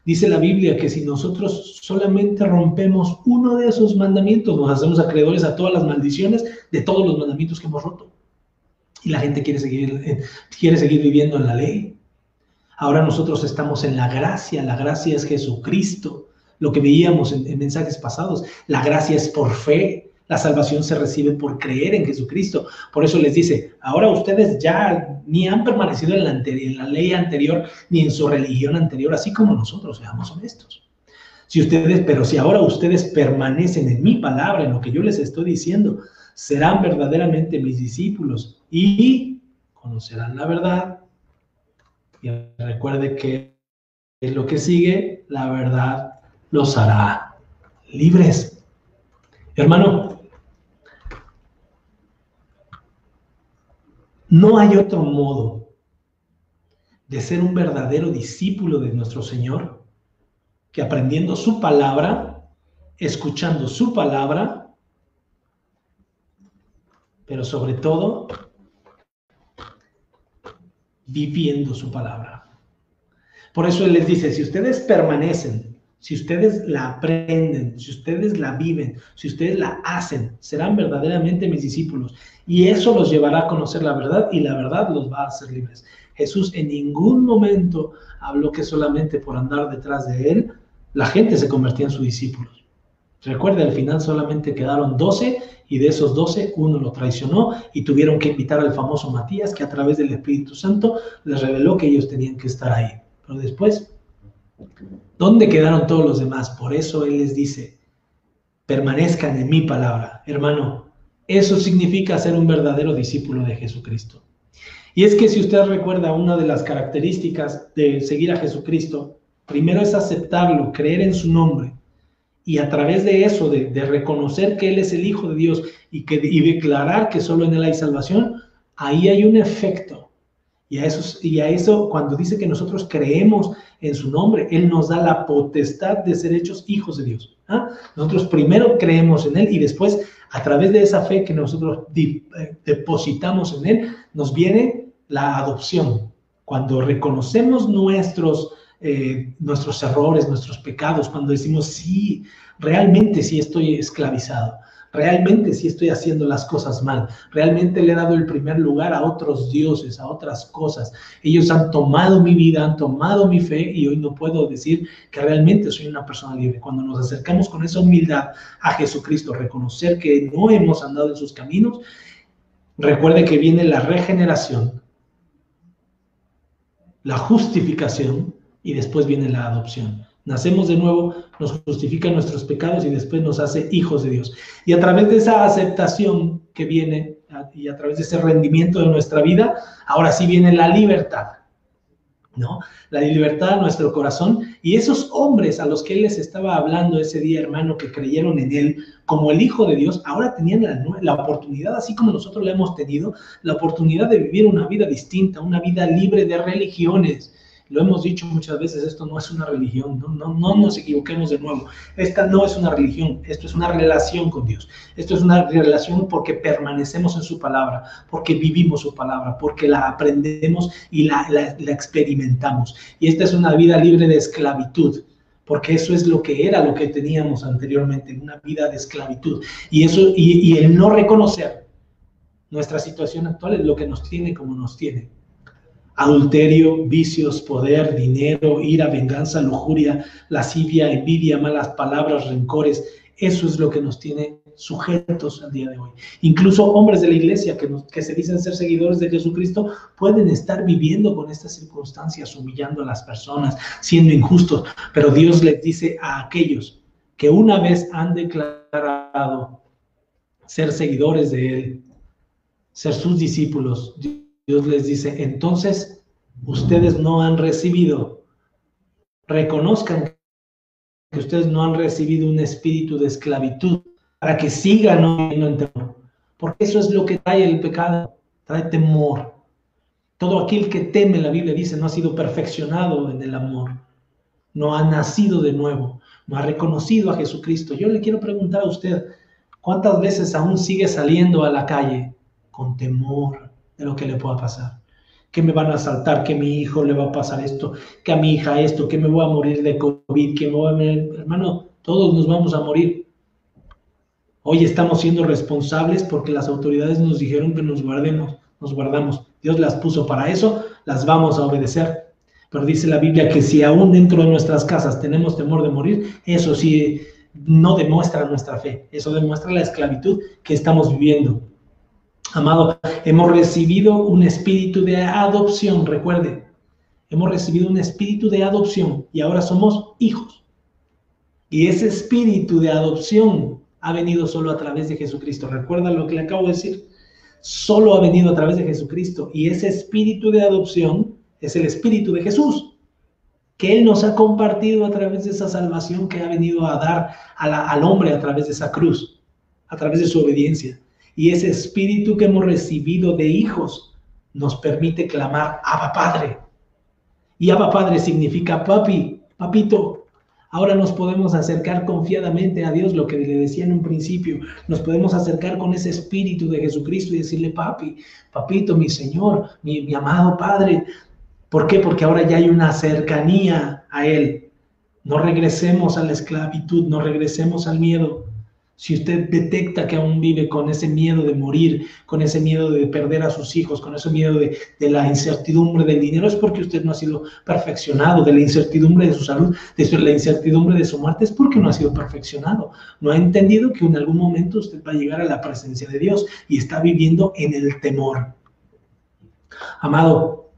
Dice la Biblia que si nosotros solamente rompemos uno de esos mandamientos, nos hacemos acreedores a todas las maldiciones de todos los mandamientos que hemos roto. Y la gente quiere seguir viviendo en la ley. Ahora nosotros estamos en la gracia es Jesucristo. Lo que veíamos en mensajes pasados, la gracia es por fe, la salvación se recibe por creer en Jesucristo. Por eso les dice, ahora ustedes ya ni han permanecido en la ley anterior, ni en su religión anterior, así como nosotros, seamos honestos. Pero si ahora ustedes permanecen en mi palabra, en lo que yo les estoy diciendo, serán verdaderamente mis discípulos y conocerán la verdad. Y recuerde que es lo que sigue, la verdad los hará libres. Hermano, no hay otro modo de ser un verdadero discípulo de nuestro Señor que aprendiendo su palabra, escuchando su palabra, pero sobre todo viviendo su palabra. Por eso Él les dice, si ustedes permanecen si ustedes la aprenden, si ustedes la viven, si ustedes la hacen, serán verdaderamente mis discípulos. Y eso los llevará a conocer la verdad y la verdad los va a hacer libres. Jesús en ningún momento habló que solamente por andar detrás de él, la gente se convertía en sus discípulos. Recuerda, al final solamente quedaron 12 y de esos 12 uno lo traicionó y tuvieron que invitar al famoso Matías, que a través del Espíritu Santo les reveló que ellos tenían que estar ahí. Pero después, ¿dónde quedaron todos los demás? Por eso Él les dice, permanezcan en mi palabra. Hermano, eso significa ser un verdadero discípulo de Jesucristo. Y es que si usted recuerda, una de las características de seguir a Jesucristo, primero es aceptarlo, creer en su nombre, y a través de eso, de reconocer que Él es el Hijo de Dios y declarar que solo en Él hay salvación, ahí hay un efecto. Y a eso, cuando dice que nosotros creemos en su nombre, Él nos da la potestad de ser hechos hijos de Dios. ¿Ah? Nosotros primero creemos en Él y después, a través de esa fe que nosotros depositamos en Él, nos viene la adopción. Cuando reconocemos nuestros errores, nuestros pecados, cuando decimos, sí, realmente sí estoy esclavizado, realmente sí estoy haciendo las cosas mal, realmente le he dado el primer lugar a otros dioses, a otras cosas. Ellos han tomado mi vida, han tomado mi fe y hoy no puedo decir que realmente soy una persona libre. Cuando nos acercamos con esa humildad a Jesucristo, reconocer que no hemos andado en sus caminos, recuerde que viene la regeneración, la justificación y después viene la adopción. Nacemos de nuevo, nos justifica nuestros pecados y después nos hace hijos de Dios. Y a través de esa aceptación que viene y a través de ese rendimiento de nuestra vida, ahora sí viene la libertad, ¿no? La libertad de nuestro corazón. Y esos hombres a los que Él les estaba hablando ese día, hermano, que creyeron en Él como el Hijo de Dios, ahora tenían la oportunidad, así como nosotros la hemos tenido, la oportunidad de vivir una vida distinta, una vida libre de religiones. Lo hemos dicho muchas veces, esto no es una religión, no nos equivoquemos de nuevo. Esta no es una religión, esto es una relación con Dios. Esto es una relación porque permanecemos en su palabra, porque vivimos su palabra, porque la aprendemos y la experimentamos. Y esta es una vida libre de esclavitud, porque eso es lo que era lo que teníamos anteriormente, una vida de esclavitud. Y eso y el no reconocer nuestra situación actual es lo que nos tiene como nos tiene. Adulterio, vicios, poder, dinero, ira, venganza, lujuria, lascivia, envidia, malas palabras, rencores. Eso es lo que nos tiene sujetos al día de hoy. Incluso hombres de la iglesia que se dicen ser seguidores de Jesucristo pueden estar viviendo con estas circunstancias, humillando a las personas, siendo injustos. Pero Dios les dice a aquellos que una vez han declarado ser seguidores de Él, ser sus discípulos, Dios les dice, entonces ustedes no han recibido, reconozcan que ustedes no han recibido un espíritu de esclavitud para que sigan viviendo en temor, porque eso es lo que trae el pecado, trae temor. Todo aquel que teme, la Biblia dice, no ha sido perfeccionado en el amor, no ha nacido de nuevo, no ha reconocido a Jesucristo. Yo le quiero preguntar a usted, ¿cuántas veces aún sigue saliendo a la calle con temor de lo que le pueda pasar? Que me van a asaltar, que a mi hijo le va a pasar esto, que a mi hija esto, que me voy a morir de COVID, que me voy a morir. Hermano, todos nos vamos a morir. Hoy estamos siendo responsables porque las autoridades nos dijeron que nos guardamos. Dios las puso para eso, las vamos a obedecer. Pero dice la Biblia que si aún dentro de nuestras casas tenemos temor de morir, eso sí no demuestra nuestra fe, eso demuestra la esclavitud que estamos viviendo. Amado, hemos recibido un espíritu de adopción, recuerde, hemos recibido un espíritu de adopción y ahora somos hijos. Y ese espíritu de adopción ha venido solo a través de Jesucristo. ¿Recuerda lo que le acabo de decir? Solo ha venido a través de Jesucristo. Y ese espíritu de adopción es el espíritu de Jesús, que Él nos ha compartido a través de esa salvación que ha venido a dar al hombre a través de esa cruz, a través de su obediencia. Y ese espíritu que hemos recibido de hijos nos permite clamar Abba Padre. Y Abba Padre significa papi, papito. Ahora nos podemos acercar confiadamente a Dios, lo que le decía en un principio. Nos podemos acercar con ese espíritu de Jesucristo y decirle, papi, papito, mi Señor, mi amado Padre. ¿Por qué? Porque ahora ya hay una cercanía a Él. No regresemos a la esclavitud, no regresemos al miedo. Si usted detecta que aún vive con ese miedo de morir, con ese miedo de perder a sus hijos, con ese miedo de la incertidumbre del dinero, es porque usted no ha sido perfeccionado, de la incertidumbre de su salud, de la incertidumbre de su muerte, es porque no ha sido perfeccionado. No ha entendido que en algún momento usted va a llegar a la presencia de Dios y está viviendo en el temor. Amado,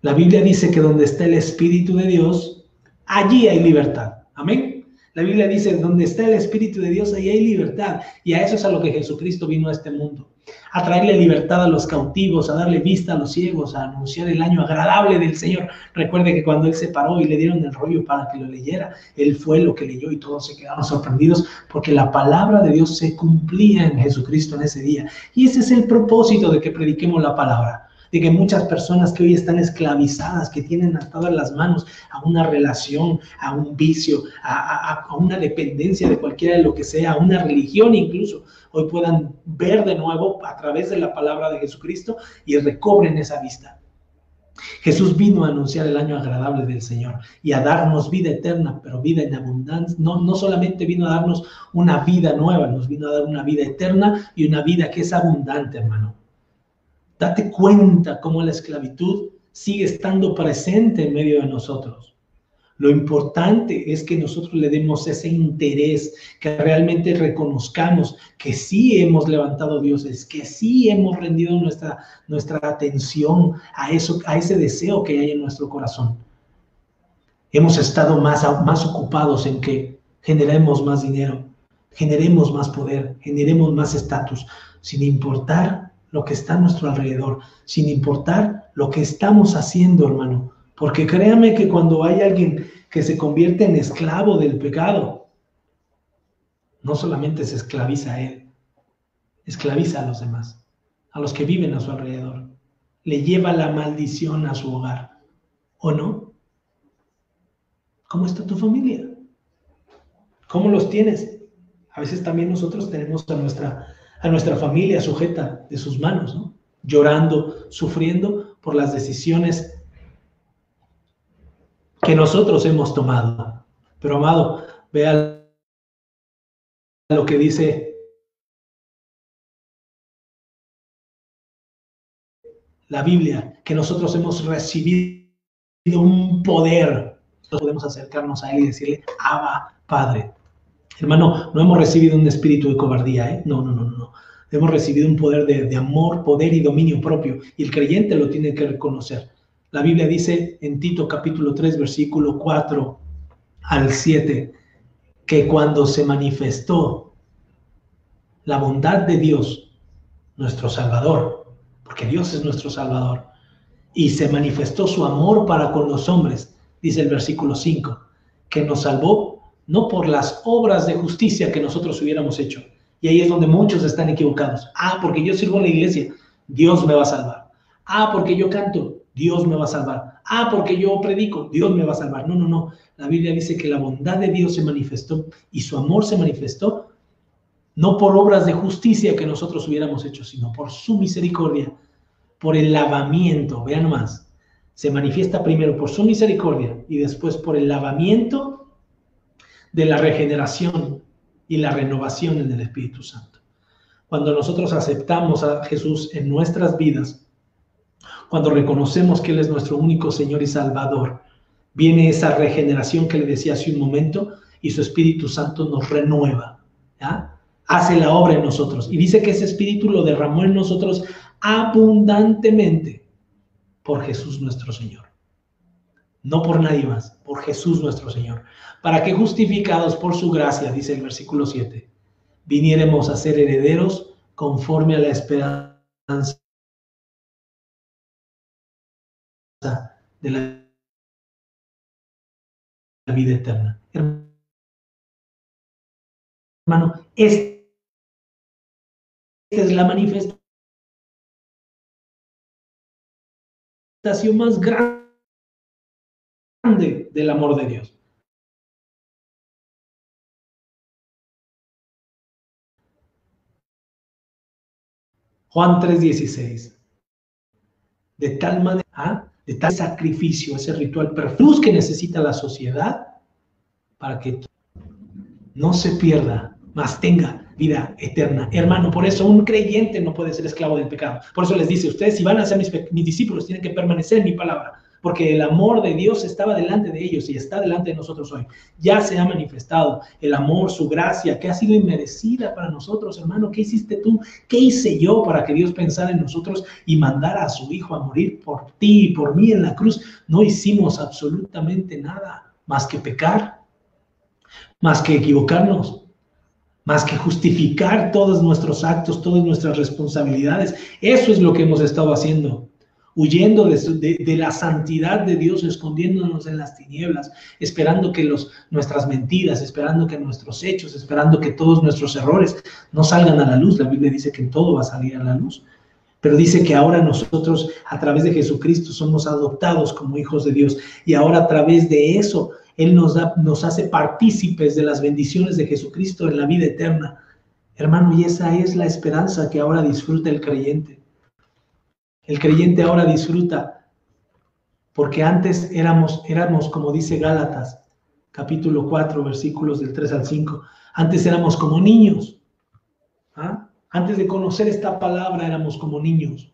la Biblia dice que donde está el Espíritu de Dios, allí hay libertad. Amén. La Biblia dice, donde está el Espíritu de Dios, ahí hay libertad. Y a eso es a lo que Jesucristo vino a este mundo. A traerle libertad a los cautivos, a darle vista a los ciegos, a anunciar el año agradable del Señor. Recuerde que cuando Él se paró y le dieron el rollo para que lo leyera, Él fue lo que leyó y todos se quedaron sorprendidos porque la palabra de Dios se cumplía en Jesucristo en ese día. Y ese es el propósito de que prediquemos la palabra. De que muchas personas que hoy están esclavizadas, que tienen atadas las manos a una relación, a un vicio, a una dependencia de cualquiera de lo que sea, a una religión incluso, hoy puedan ver de nuevo a través de la palabra de Jesucristo y recobren esa vista. Jesús vino a anunciar el año agradable del Señor y a darnos vida eterna, pero vida en abundancia. No solamente vino a darnos una vida nueva, nos vino a dar una vida eterna y una vida que es abundante, hermano. Date cuenta cómo la esclavitud sigue estando presente en medio de nosotros. Lo importante es que nosotros le demos ese interés, que realmente reconozcamos que sí hemos levantado dioses, que sí hemos rendido nuestra atención a ese deseo que hay en nuestro corazón. Hemos estado más ocupados en que generemos más dinero, generemos más poder, generemos más estatus, sin importar lo que está a nuestro alrededor, sin importar lo que estamos haciendo, hermano. Porque créame que cuando hay alguien que se convierte en esclavo del pecado, no solamente se esclaviza a él, esclaviza a los demás, a los que viven a su alrededor. Le lleva la maldición a su hogar, ¿o no? ¿Cómo está tu familia? ¿Cómo los tienes? A veces también nosotros tenemos a nuestra familia sujeta de sus manos, ¿no? Llorando, sufriendo por las decisiones que nosotros hemos tomado. Pero, amado, vea lo que dice la Biblia, que nosotros hemos recibido un poder. Podemos acercarnos a Él y decirle, Abba, Padre. Hermano, no hemos recibido un espíritu de cobardía, ¿eh? No. Hemos recibido un poder de amor, poder y dominio propio, y el creyente lo tiene que reconocer. La Biblia dice en Tito capítulo 3, versículo 4 al 7, que cuando se manifestó la bondad de Dios, nuestro Salvador, porque Dios es nuestro Salvador, y se manifestó su amor para con los hombres, dice el versículo 5, que nos salvó no por las obras de justicia que nosotros hubiéramos hecho. Y ahí es donde muchos están equivocados. Porque yo sirvo en la iglesia, Dios me va a salvar. Porque yo canto, Dios me va a salvar. Porque yo predico, Dios me va a salvar. No. La Biblia dice que la bondad de Dios se manifestó y su amor se manifestó no por obras de justicia que nosotros hubiéramos hecho, sino por su misericordia, por el lavamiento. Vean nomás, se manifiesta primero por su misericordia y después por el lavamiento de la regeneración y la renovación en el Espíritu Santo. Cuando nosotros aceptamos a Jesús en nuestras vidas, cuando reconocemos que Él es nuestro único Señor y Salvador, viene esa regeneración que le decía hace un momento y su Espíritu Santo nos renueva, ¿ya? Hace la obra en nosotros y dice que ese Espíritu lo derramó en nosotros abundantemente por Jesús nuestro Señor. No por nadie más, por Jesús nuestro Señor. Para que justificados por su gracia, dice el versículo 7, viniéremos a ser herederos conforme a la esperanza de la vida eterna. Hermano, esta es la manifestación más grande del amor de Dios. Juan 3:16. De tal manera de tal sacrificio, ese ritual perfecto que necesita la sociedad para que no se pierda, mas tenga vida eterna. Hermano, por eso un creyente no puede ser esclavo del pecado. Por eso les dice, ustedes si van a ser mis discípulos, tienen que permanecer en mi palabra, porque el amor de Dios estaba delante de ellos y está delante de nosotros hoy. Ya se ha manifestado el amor, su gracia, que ha sido inmerecida para nosotros, hermano. ¿Qué hiciste tú? ¿Qué hice yo para que Dios pensara en nosotros y mandara a su Hijo a morir por ti y por mí en la cruz? No hicimos absolutamente nada más que pecar, más que equivocarnos, más que justificar todos nuestros actos, todas nuestras responsabilidades. Eso es lo que hemos estado haciendo, huyendo de la santidad de Dios, escondiéndonos en las tinieblas, esperando que nuestras mentiras, esperando que nuestros hechos, esperando que todos nuestros errores no salgan a la luz. La Biblia dice que todo va a salir a la luz, pero dice que ahora nosotros, a través de Jesucristo, somos adoptados como hijos de Dios, y ahora a través de eso Él nos hace partícipes de las bendiciones de Jesucristo en la vida eterna. Hermano, y esa es la esperanza que ahora disfruta el creyente. El creyente ahora disfruta, porque antes éramos como dice Gálatas, capítulo 4, versículos del 3 al 5. Antes éramos como niños. ¿Ah? Antes de conocer esta palabra éramos como niños.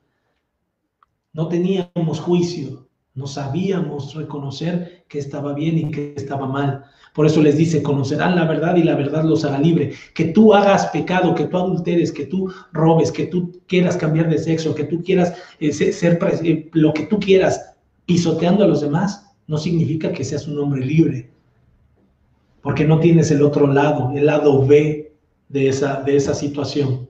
No teníamos juicio. No sabíamos reconocer que estaba bien y que estaba mal. Por eso les dice, conocerán la verdad y la verdad los hará libre. Que tú hagas pecado, que tú adulteres, que tú robes, que tú quieras cambiar de sexo, que tú quieras ser lo que tú quieras, pisoteando a los demás, no significa que seas un hombre libre. Porque no tienes el otro lado, el lado B de esa situación.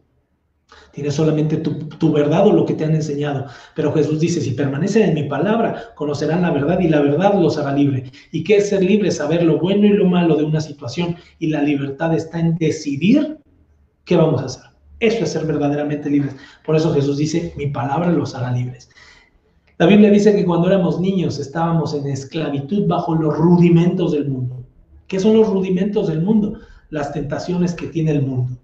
Tienes solamente tu verdad o lo que te han enseñado. Pero Jesús dice, si permanecen en mi palabra, conocerán la verdad y la verdad los hará libre. ¿Y qué es ser libre? Saber lo bueno y lo malo de una situación. Y la libertad está en decidir qué vamos a hacer. Eso es ser verdaderamente libres. Por eso Jesús dice, mi palabra los hará libres. La Biblia dice que cuando éramos niños estábamos en esclavitud bajo los rudimentos del mundo. ¿Qué son los rudimentos del mundo? Las tentaciones que tiene el mundo.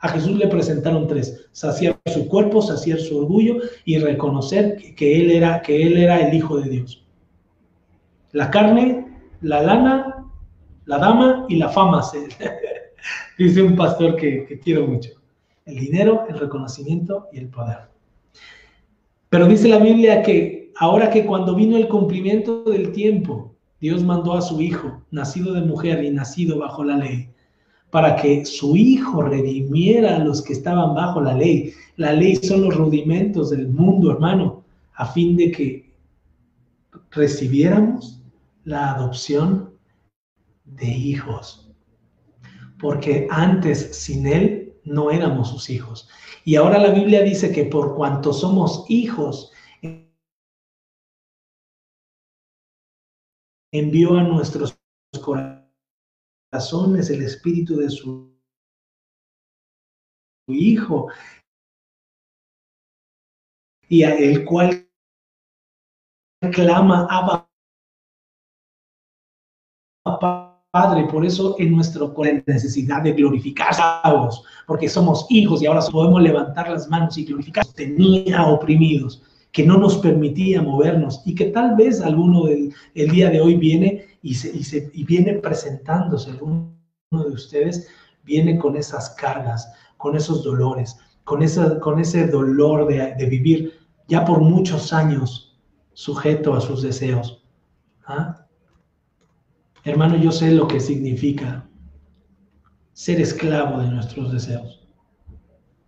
A Jesús le presentaron 3: saciar su cuerpo, saciar su orgullo y reconocer que él era el Hijo de Dios. La carne, la lana, la dama y la fama, dice un pastor que quiero mucho. El dinero, el reconocimiento y el poder. Pero dice la Biblia que ahora que cuando vino el cumplimiento del tiempo, Dios mandó a su Hijo, nacido de mujer y nacido bajo la ley, para que su Hijo redimiera a los que estaban bajo la ley. La ley son los rudimentos del mundo, hermano, a fin de que recibiéramos la adopción de hijos. Porque antes, sin Él, no éramos sus hijos. Y ahora la Biblia dice que por cuanto somos hijos, envió a nuestros corazones el espíritu de su Hijo, y a el cual clama Abba Padre. Por eso en nuestro corazón necesidad de glorificar a Dios, porque somos hijos y ahora podemos levantar las manos y glorificar. Tenía oprimidos, que no nos permitía movernos, y que tal vez alguno el día de hoy viene y viene presentándose. Alguno de ustedes viene con esas cargas, con esos dolores, con ese dolor de vivir ya por muchos años sujeto a sus deseos. ¿Ah? Hermano, yo sé lo que significa ser esclavo de nuestros deseos.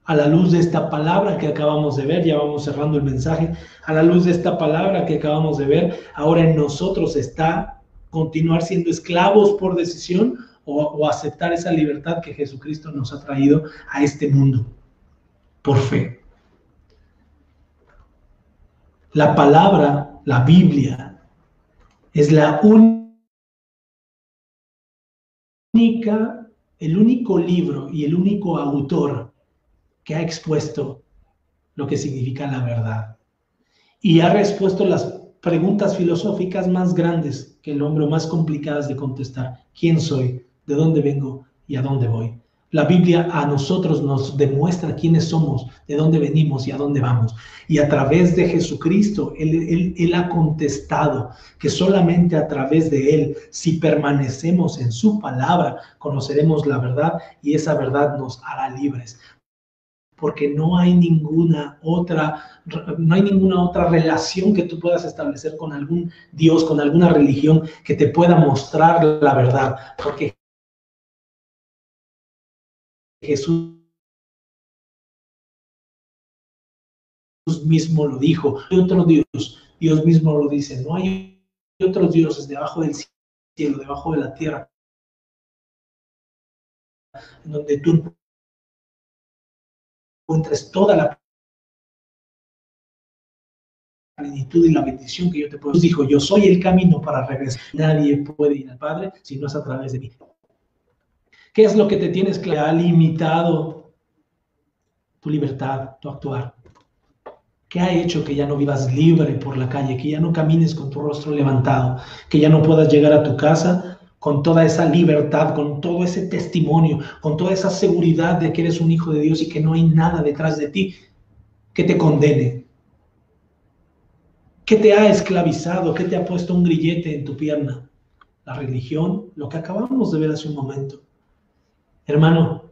A la luz de esta palabra que acabamos de ver, ya vamos cerrando el mensaje, a la luz de esta palabra que acabamos de ver, ahora en nosotros está continuar siendo esclavos por decisión o aceptar esa libertad que Jesucristo nos ha traído a este mundo por fe. La palabra, la Biblia, es el único libro y el único autor que ha expuesto lo que significa la verdad y ha respuesto las preguntas filosóficas más grandes que el hombre, más complicadas de contestar. ¿Quién soy? ¿De dónde vengo? ¿Y a dónde voy? La Biblia a nosotros nos demuestra quiénes somos, de dónde venimos y a dónde vamos. Y a través de Jesucristo, Él ha contestado que solamente a través de Él, si permanecemos en su palabra, conoceremos la verdad y esa verdad nos hará libres. Porque no hay ninguna otra relación que tú puedas establecer con algún Dios, con alguna religión que te pueda mostrar la verdad. Porque Jesús mismo lo dijo. Hay otro Dios, Dios mismo lo dice. No hay otros dioses debajo del cielo, debajo de la tierra, en donde tú encuentres toda la plenitud y la bendición que yo te puedo. Dijo, yo soy el camino para regresar. Nadie puede ir al Padre si no es a través de mí. ¿Qué es lo que te tienes que ha limitado tu libertad, tu actuar? ¿Qué ha hecho que ya no vivas libre por la calle, que ya no camines con tu rostro levantado, que ya no puedas llegar a tu casa con toda esa libertad, con todo ese testimonio, con toda esa seguridad de que eres un hijo de Dios y que no hay nada detrás de ti que te condene? ¿Qué te ha esclavizado? ¿Qué te ha puesto un grillete en tu pierna? La religión, lo que acabamos de ver hace un momento. Hermano,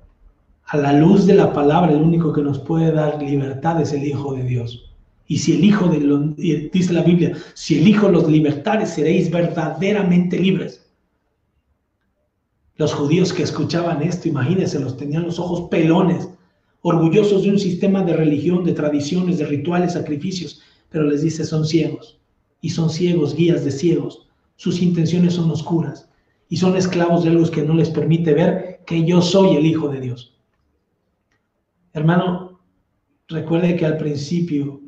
a la luz de la palabra, el único que nos puede dar libertad es el Hijo de Dios. Y si el Hijo dice la Biblia, si el Hijo los libertare, seréis verdaderamente libres. Los judíos que escuchaban esto, imagínense, los tenían los ojos pelones, orgullosos de un sistema de religión, de tradiciones, de rituales, sacrificios, pero les dice, son ciegos, y son ciegos, guías de ciegos. Sus intenciones son oscuras, y son esclavos de algo que no les permite ver que yo soy el Hijo de Dios. Hermano, recuerde que al principio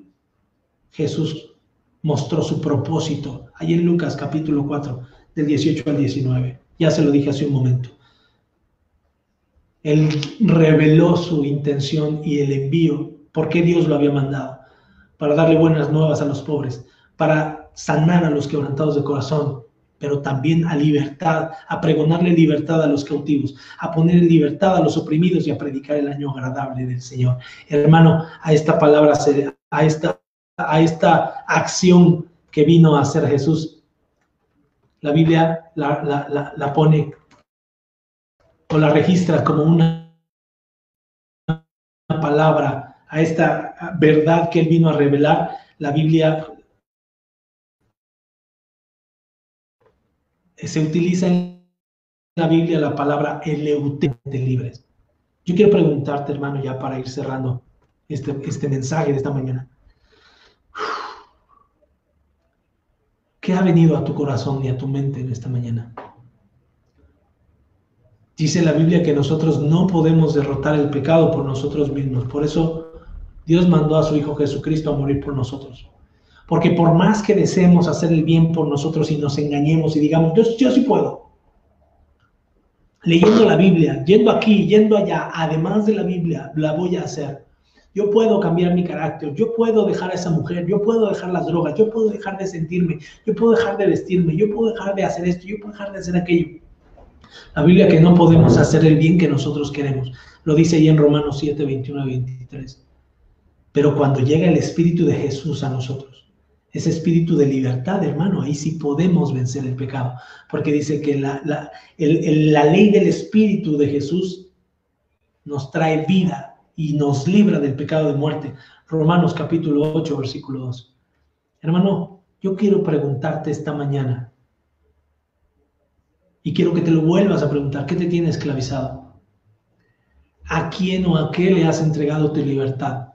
Jesús mostró su propósito, ahí en Lucas capítulo 4, del 18 al 19. Ya se lo dije hace un momento. Él reveló su intención y el envío, por qué Dios lo había mandado, para darle buenas nuevas a los pobres, para sanar a los quebrantados de corazón, pero también a libertad, a pregonarle libertad a los cautivos, a poner en libertad a los oprimidos y a predicar el año agradable del Señor. Hermano, a esta palabra, a esta acción que vino a hacer Jesús, la Biblia la pone o la registra como una palabra, a esta verdad que Él vino a revelar. La Biblia se utiliza en la Biblia la palabra eleute, de libres. Yo quiero preguntarte, hermano, ya para ir cerrando este mensaje de esta mañana. ¿Qué ha venido a tu corazón y a tu mente en esta mañana? Dice la Biblia que nosotros no podemos derrotar el pecado por nosotros mismos. Por eso Dios mandó a su Hijo Jesucristo a morir por nosotros. Porque por más que deseemos hacer el bien por nosotros y nos engañemos y digamos, yo sí puedo. Leyendo la Biblia, yendo aquí, yendo allá, además de la Biblia, la voy a hacer. Yo puedo cambiar mi carácter, yo puedo dejar a esa mujer, yo puedo dejar las drogas, yo puedo dejar de sentirme, yo puedo dejar de vestirme, yo puedo dejar de hacer esto, yo puedo dejar de hacer aquello. La Biblia que no podemos hacer el bien que nosotros queremos. Lo dice ahí en Romanos 7, 21 a 23. Pero cuando llega el Espíritu de Jesús a nosotros, ese espíritu de libertad, hermano, ahí sí podemos vencer el pecado. Porque dice que la ley del Espíritu de Jesús nos trae vida y nos libra del pecado de muerte. Romanos capítulo 8, versículo 2. Hermano, yo quiero preguntarte esta mañana, y quiero que te lo vuelvas a preguntar, ¿qué te tiene esclavizado? ¿A quién o a qué le has entregado tu libertad?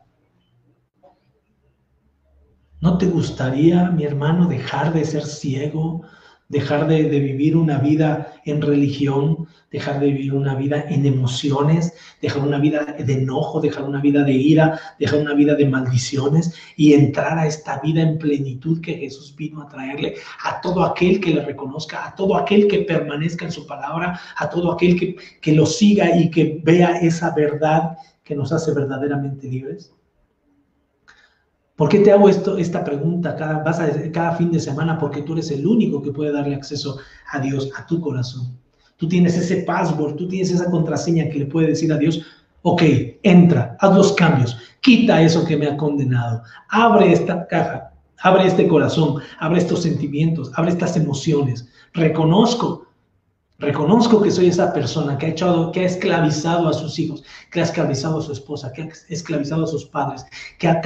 ¿No te gustaría, mi hermano, dejar de ser ciego, dejar de vivir una vida en religión, dejar de vivir una vida en emociones, dejar una vida de enojo, dejar una vida de ira, dejar una vida de maldiciones y entrar a esta vida en plenitud que Jesús vino a traerle a todo aquel que le reconozca, a todo aquel que permanezca en su palabra, a todo aquel que lo siga y que vea esa verdad que nos hace verdaderamente libres? ¿Por qué te hago esta pregunta cada fin de semana? Porque tú eres el único que puede darle acceso a Dios, a tu corazón. Tú tienes ese password, tú tienes esa contraseña que le puedes decir a Dios, ok, entra, haz los cambios, quita eso que me ha condenado, abre esta caja, abre este corazón, abre estos sentimientos, abre estas emociones. Reconozco que soy esa persona que ha esclavizado a sus hijos, que ha esclavizado a su esposa, que ha esclavizado a sus padres, que ha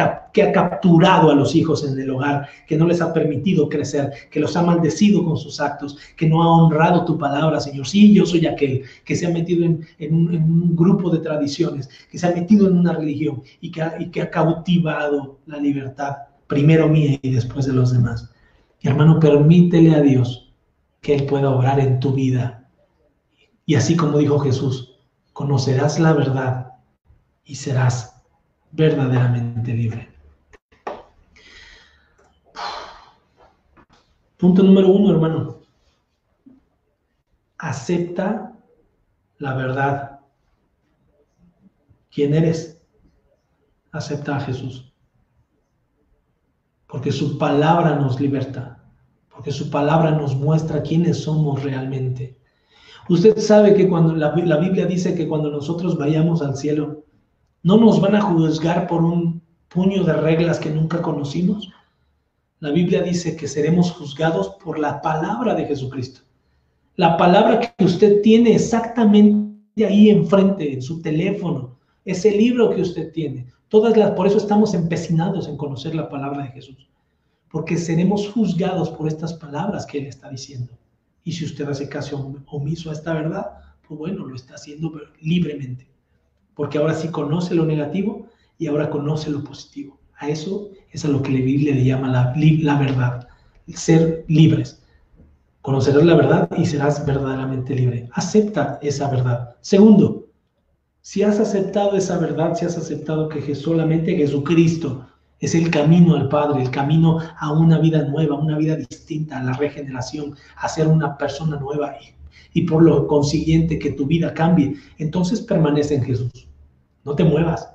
capturado a los hijos en el hogar, que no les ha permitido crecer, que los ha maldecido con sus actos, que no ha honrado tu palabra, Señor. Sí, yo soy aquel que se ha metido en un grupo de tradiciones, que se ha metido en una religión y que ha cautivado la libertad, primero mía y después de los demás. Hermano, permítele a Dios que Él pueda obrar en tu vida. Y así como dijo Jesús, conocerás la verdad y serás verdaderamente libre. Punto número 1, hermano. Acepta la verdad. ¿Quién eres? Acepta a Jesús. Porque su palabra nos liberta. Porque su palabra nos muestra quiénes somos realmente. Usted sabe que cuando la Biblia dice que cuando nosotros vayamos al cielo, no nos van a juzgar por un puño de reglas que nunca conocimos. La Biblia dice que seremos juzgados por la palabra de Jesucristo. La palabra que usted tiene exactamente ahí enfrente, en su teléfono, ese libro que usted tiene. Por eso estamos empecinados en conocer la palabra de Jesús. Porque seremos juzgados por estas palabras que Él está diciendo. Y si usted hace caso omiso a esta verdad, pues bueno, lo está haciendo libremente. Porque ahora sí conoce lo negativo y ahora conoce lo positivo. A eso es a lo que la Biblia le llama la verdad. Ser libres. Conocerás la verdad y serás verdaderamente libre. Acepta esa verdad. Segundo, si has aceptado esa verdad, si has aceptado que solamente Jesucristo es el camino al Padre, el camino a una vida nueva, una vida distinta, a la regeneración, a ser una persona nueva y por lo consiguiente que tu vida cambie, entonces permanece en Jesús. No te muevas,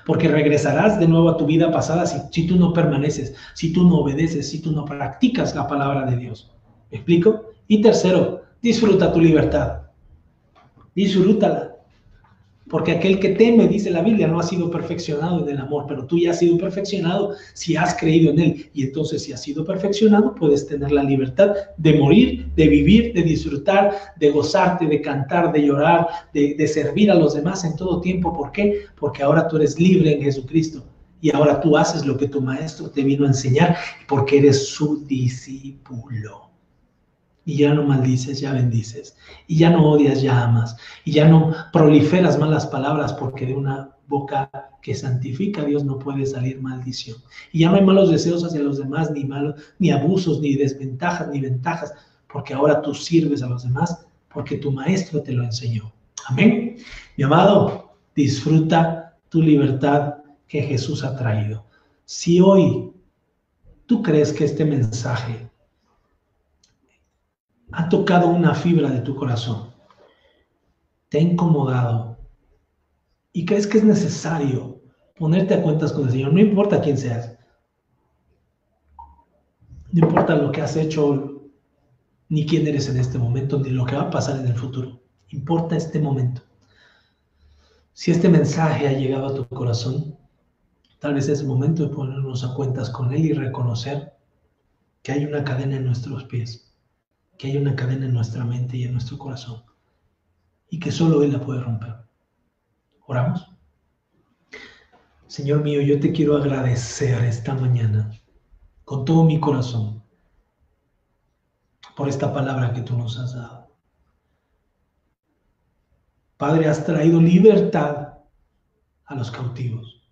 porque regresarás de nuevo a tu vida pasada si tú no permaneces, si tú no obedeces, si tú no practicas la palabra de Dios. ¿Me explico? Y tercero, disfruta tu libertad. Disfrútala. Porque aquel que teme, dice la Biblia, no ha sido perfeccionado en el amor, pero tú ya has sido perfeccionado si has creído en Él. Y entonces si has sido perfeccionado, puedes tener la libertad de morir, de vivir, de disfrutar, de gozarte, de cantar, de llorar, de servir a los demás en todo tiempo. ¿Por qué? Porque ahora tú eres libre en Jesucristo. Y ahora tú haces lo que tu maestro te vino a enseñar, porque eres su discípulo. Y ya no maldices, ya bendices. Y ya no odias, ya amas. Y ya no proliferas malas palabras, porque de una boca que santifica a Dios no puede salir maldición. Y ya no hay malos deseos hacia los demás, ni abusos, ni desventajas, ni ventajas, porque ahora tú sirves a los demás, porque tu maestro te lo enseñó. Amén. Mi amado, disfruta tu libertad que Jesús ha traído. Si hoy tú crees que este mensaje ha tocado una fibra de tu corazón, te ha incomodado y crees que es necesario ponerte a cuentas con el Señor, no importa quién seas, no importa lo que has hecho, ni quién eres en este momento, ni lo que va a pasar en el futuro, importa este momento. Si este mensaje ha llegado a tu corazón, tal vez es momento de ponernos a cuentas con Él y reconocer que hay una cadena en nuestros pies, que hay una cadena en nuestra mente y en nuestro corazón, y que solo Él la puede romper. ¿Oramos? Señor mío, yo te quiero agradecer esta mañana, con todo mi corazón, por esta palabra que tú nos has dado. Padre, has traído libertad a los cautivos.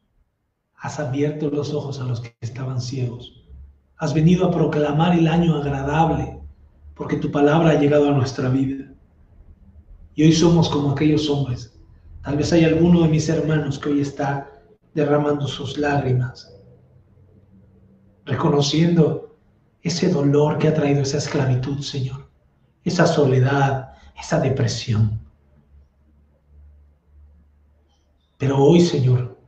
Has abierto los ojos a los que estaban ciegos. Has venido a proclamar el año agradable, porque tu palabra ha llegado a nuestra vida. Y hoy somos como aquellos hombres. Tal vez hay alguno de mis hermanos que hoy está derramando sus lágrimas, reconociendo ese dolor que ha traído esa esclavitud, Señor, esa soledad, esa depresión. Pero hoy, Señor,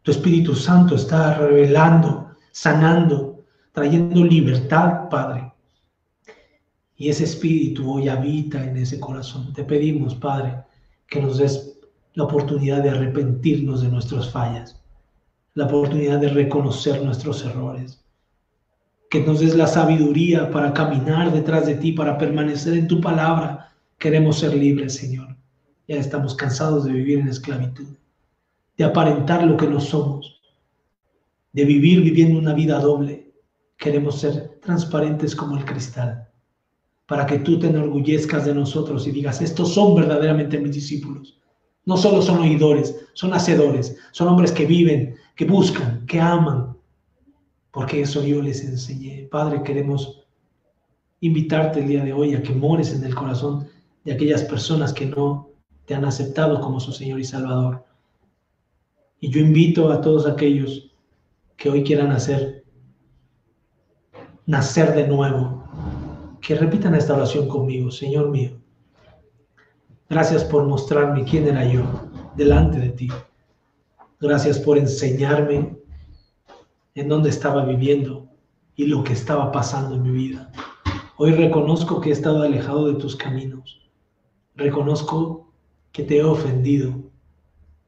tu Espíritu Santo está revelando, sanando, trayendo libertad, Padre. Y ese espíritu hoy habita en ese corazón. Te pedimos, Padre, que nos des la oportunidad de arrepentirnos de nuestras fallas, la oportunidad de reconocer nuestros errores, que nos des la sabiduría para caminar detrás de ti, para permanecer en tu palabra. Queremos ser libres, Señor. Ya estamos cansados de vivir en esclavitud, de aparentar lo que no somos, de vivir viviendo una vida doble. Queremos ser transparentes como el cristal, para que tú te enorgullezcas de nosotros y digas, estos son verdaderamente mis discípulos. No solo son oidores, son hacedores, son hombres que viven, que buscan, que aman, porque eso yo les enseñé. Padre, queremos invitarte el día de hoy a que mores en el corazón de aquellas personas que no te han aceptado como su Señor y Salvador. Y yo invito a todos aquellos que hoy quieran nacer de nuevo, que repitan esta oración conmigo. Señor mío, gracias por mostrarme quién era yo delante de ti. Gracias por enseñarme en dónde estaba viviendo y lo que estaba pasando en mi vida. Hoy reconozco que he estado alejado de tus caminos. Reconozco que te he ofendido,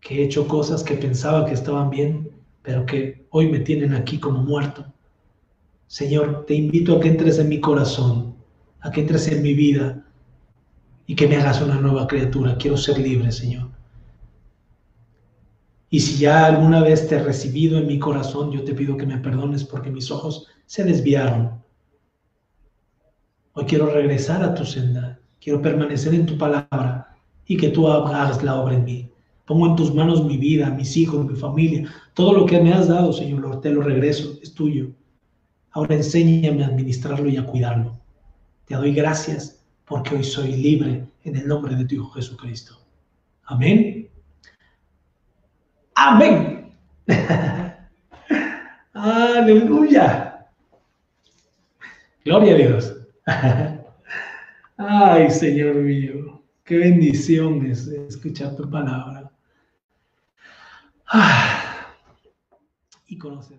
que he hecho cosas que pensaba que estaban bien, pero que hoy me tienen aquí como muerto. Señor, te invito a que entres en mi corazón, a que entres en mi vida y que me hagas una nueva criatura. Quiero ser libre, Señor. Y si ya alguna vez te he recibido en mi corazón, yo te pido que me perdones porque mis ojos se desviaron. Hoy quiero regresar a tu senda. Quiero permanecer en tu palabra y que tú hagas la obra en mí. Pongo en tus manos mi vida, mis hijos, mi familia. Todo lo que me has dado, Señor, te lo regreso. Es tuyo. Ahora enséñame a administrarlo y a cuidarlo. Te doy gracias porque hoy soy libre en el nombre de tu Hijo Jesucristo. Amén. Amén. Aleluya. Gloria a Dios. Ay, Señor mío, qué bendición es escuchar tu palabra. Y conocer.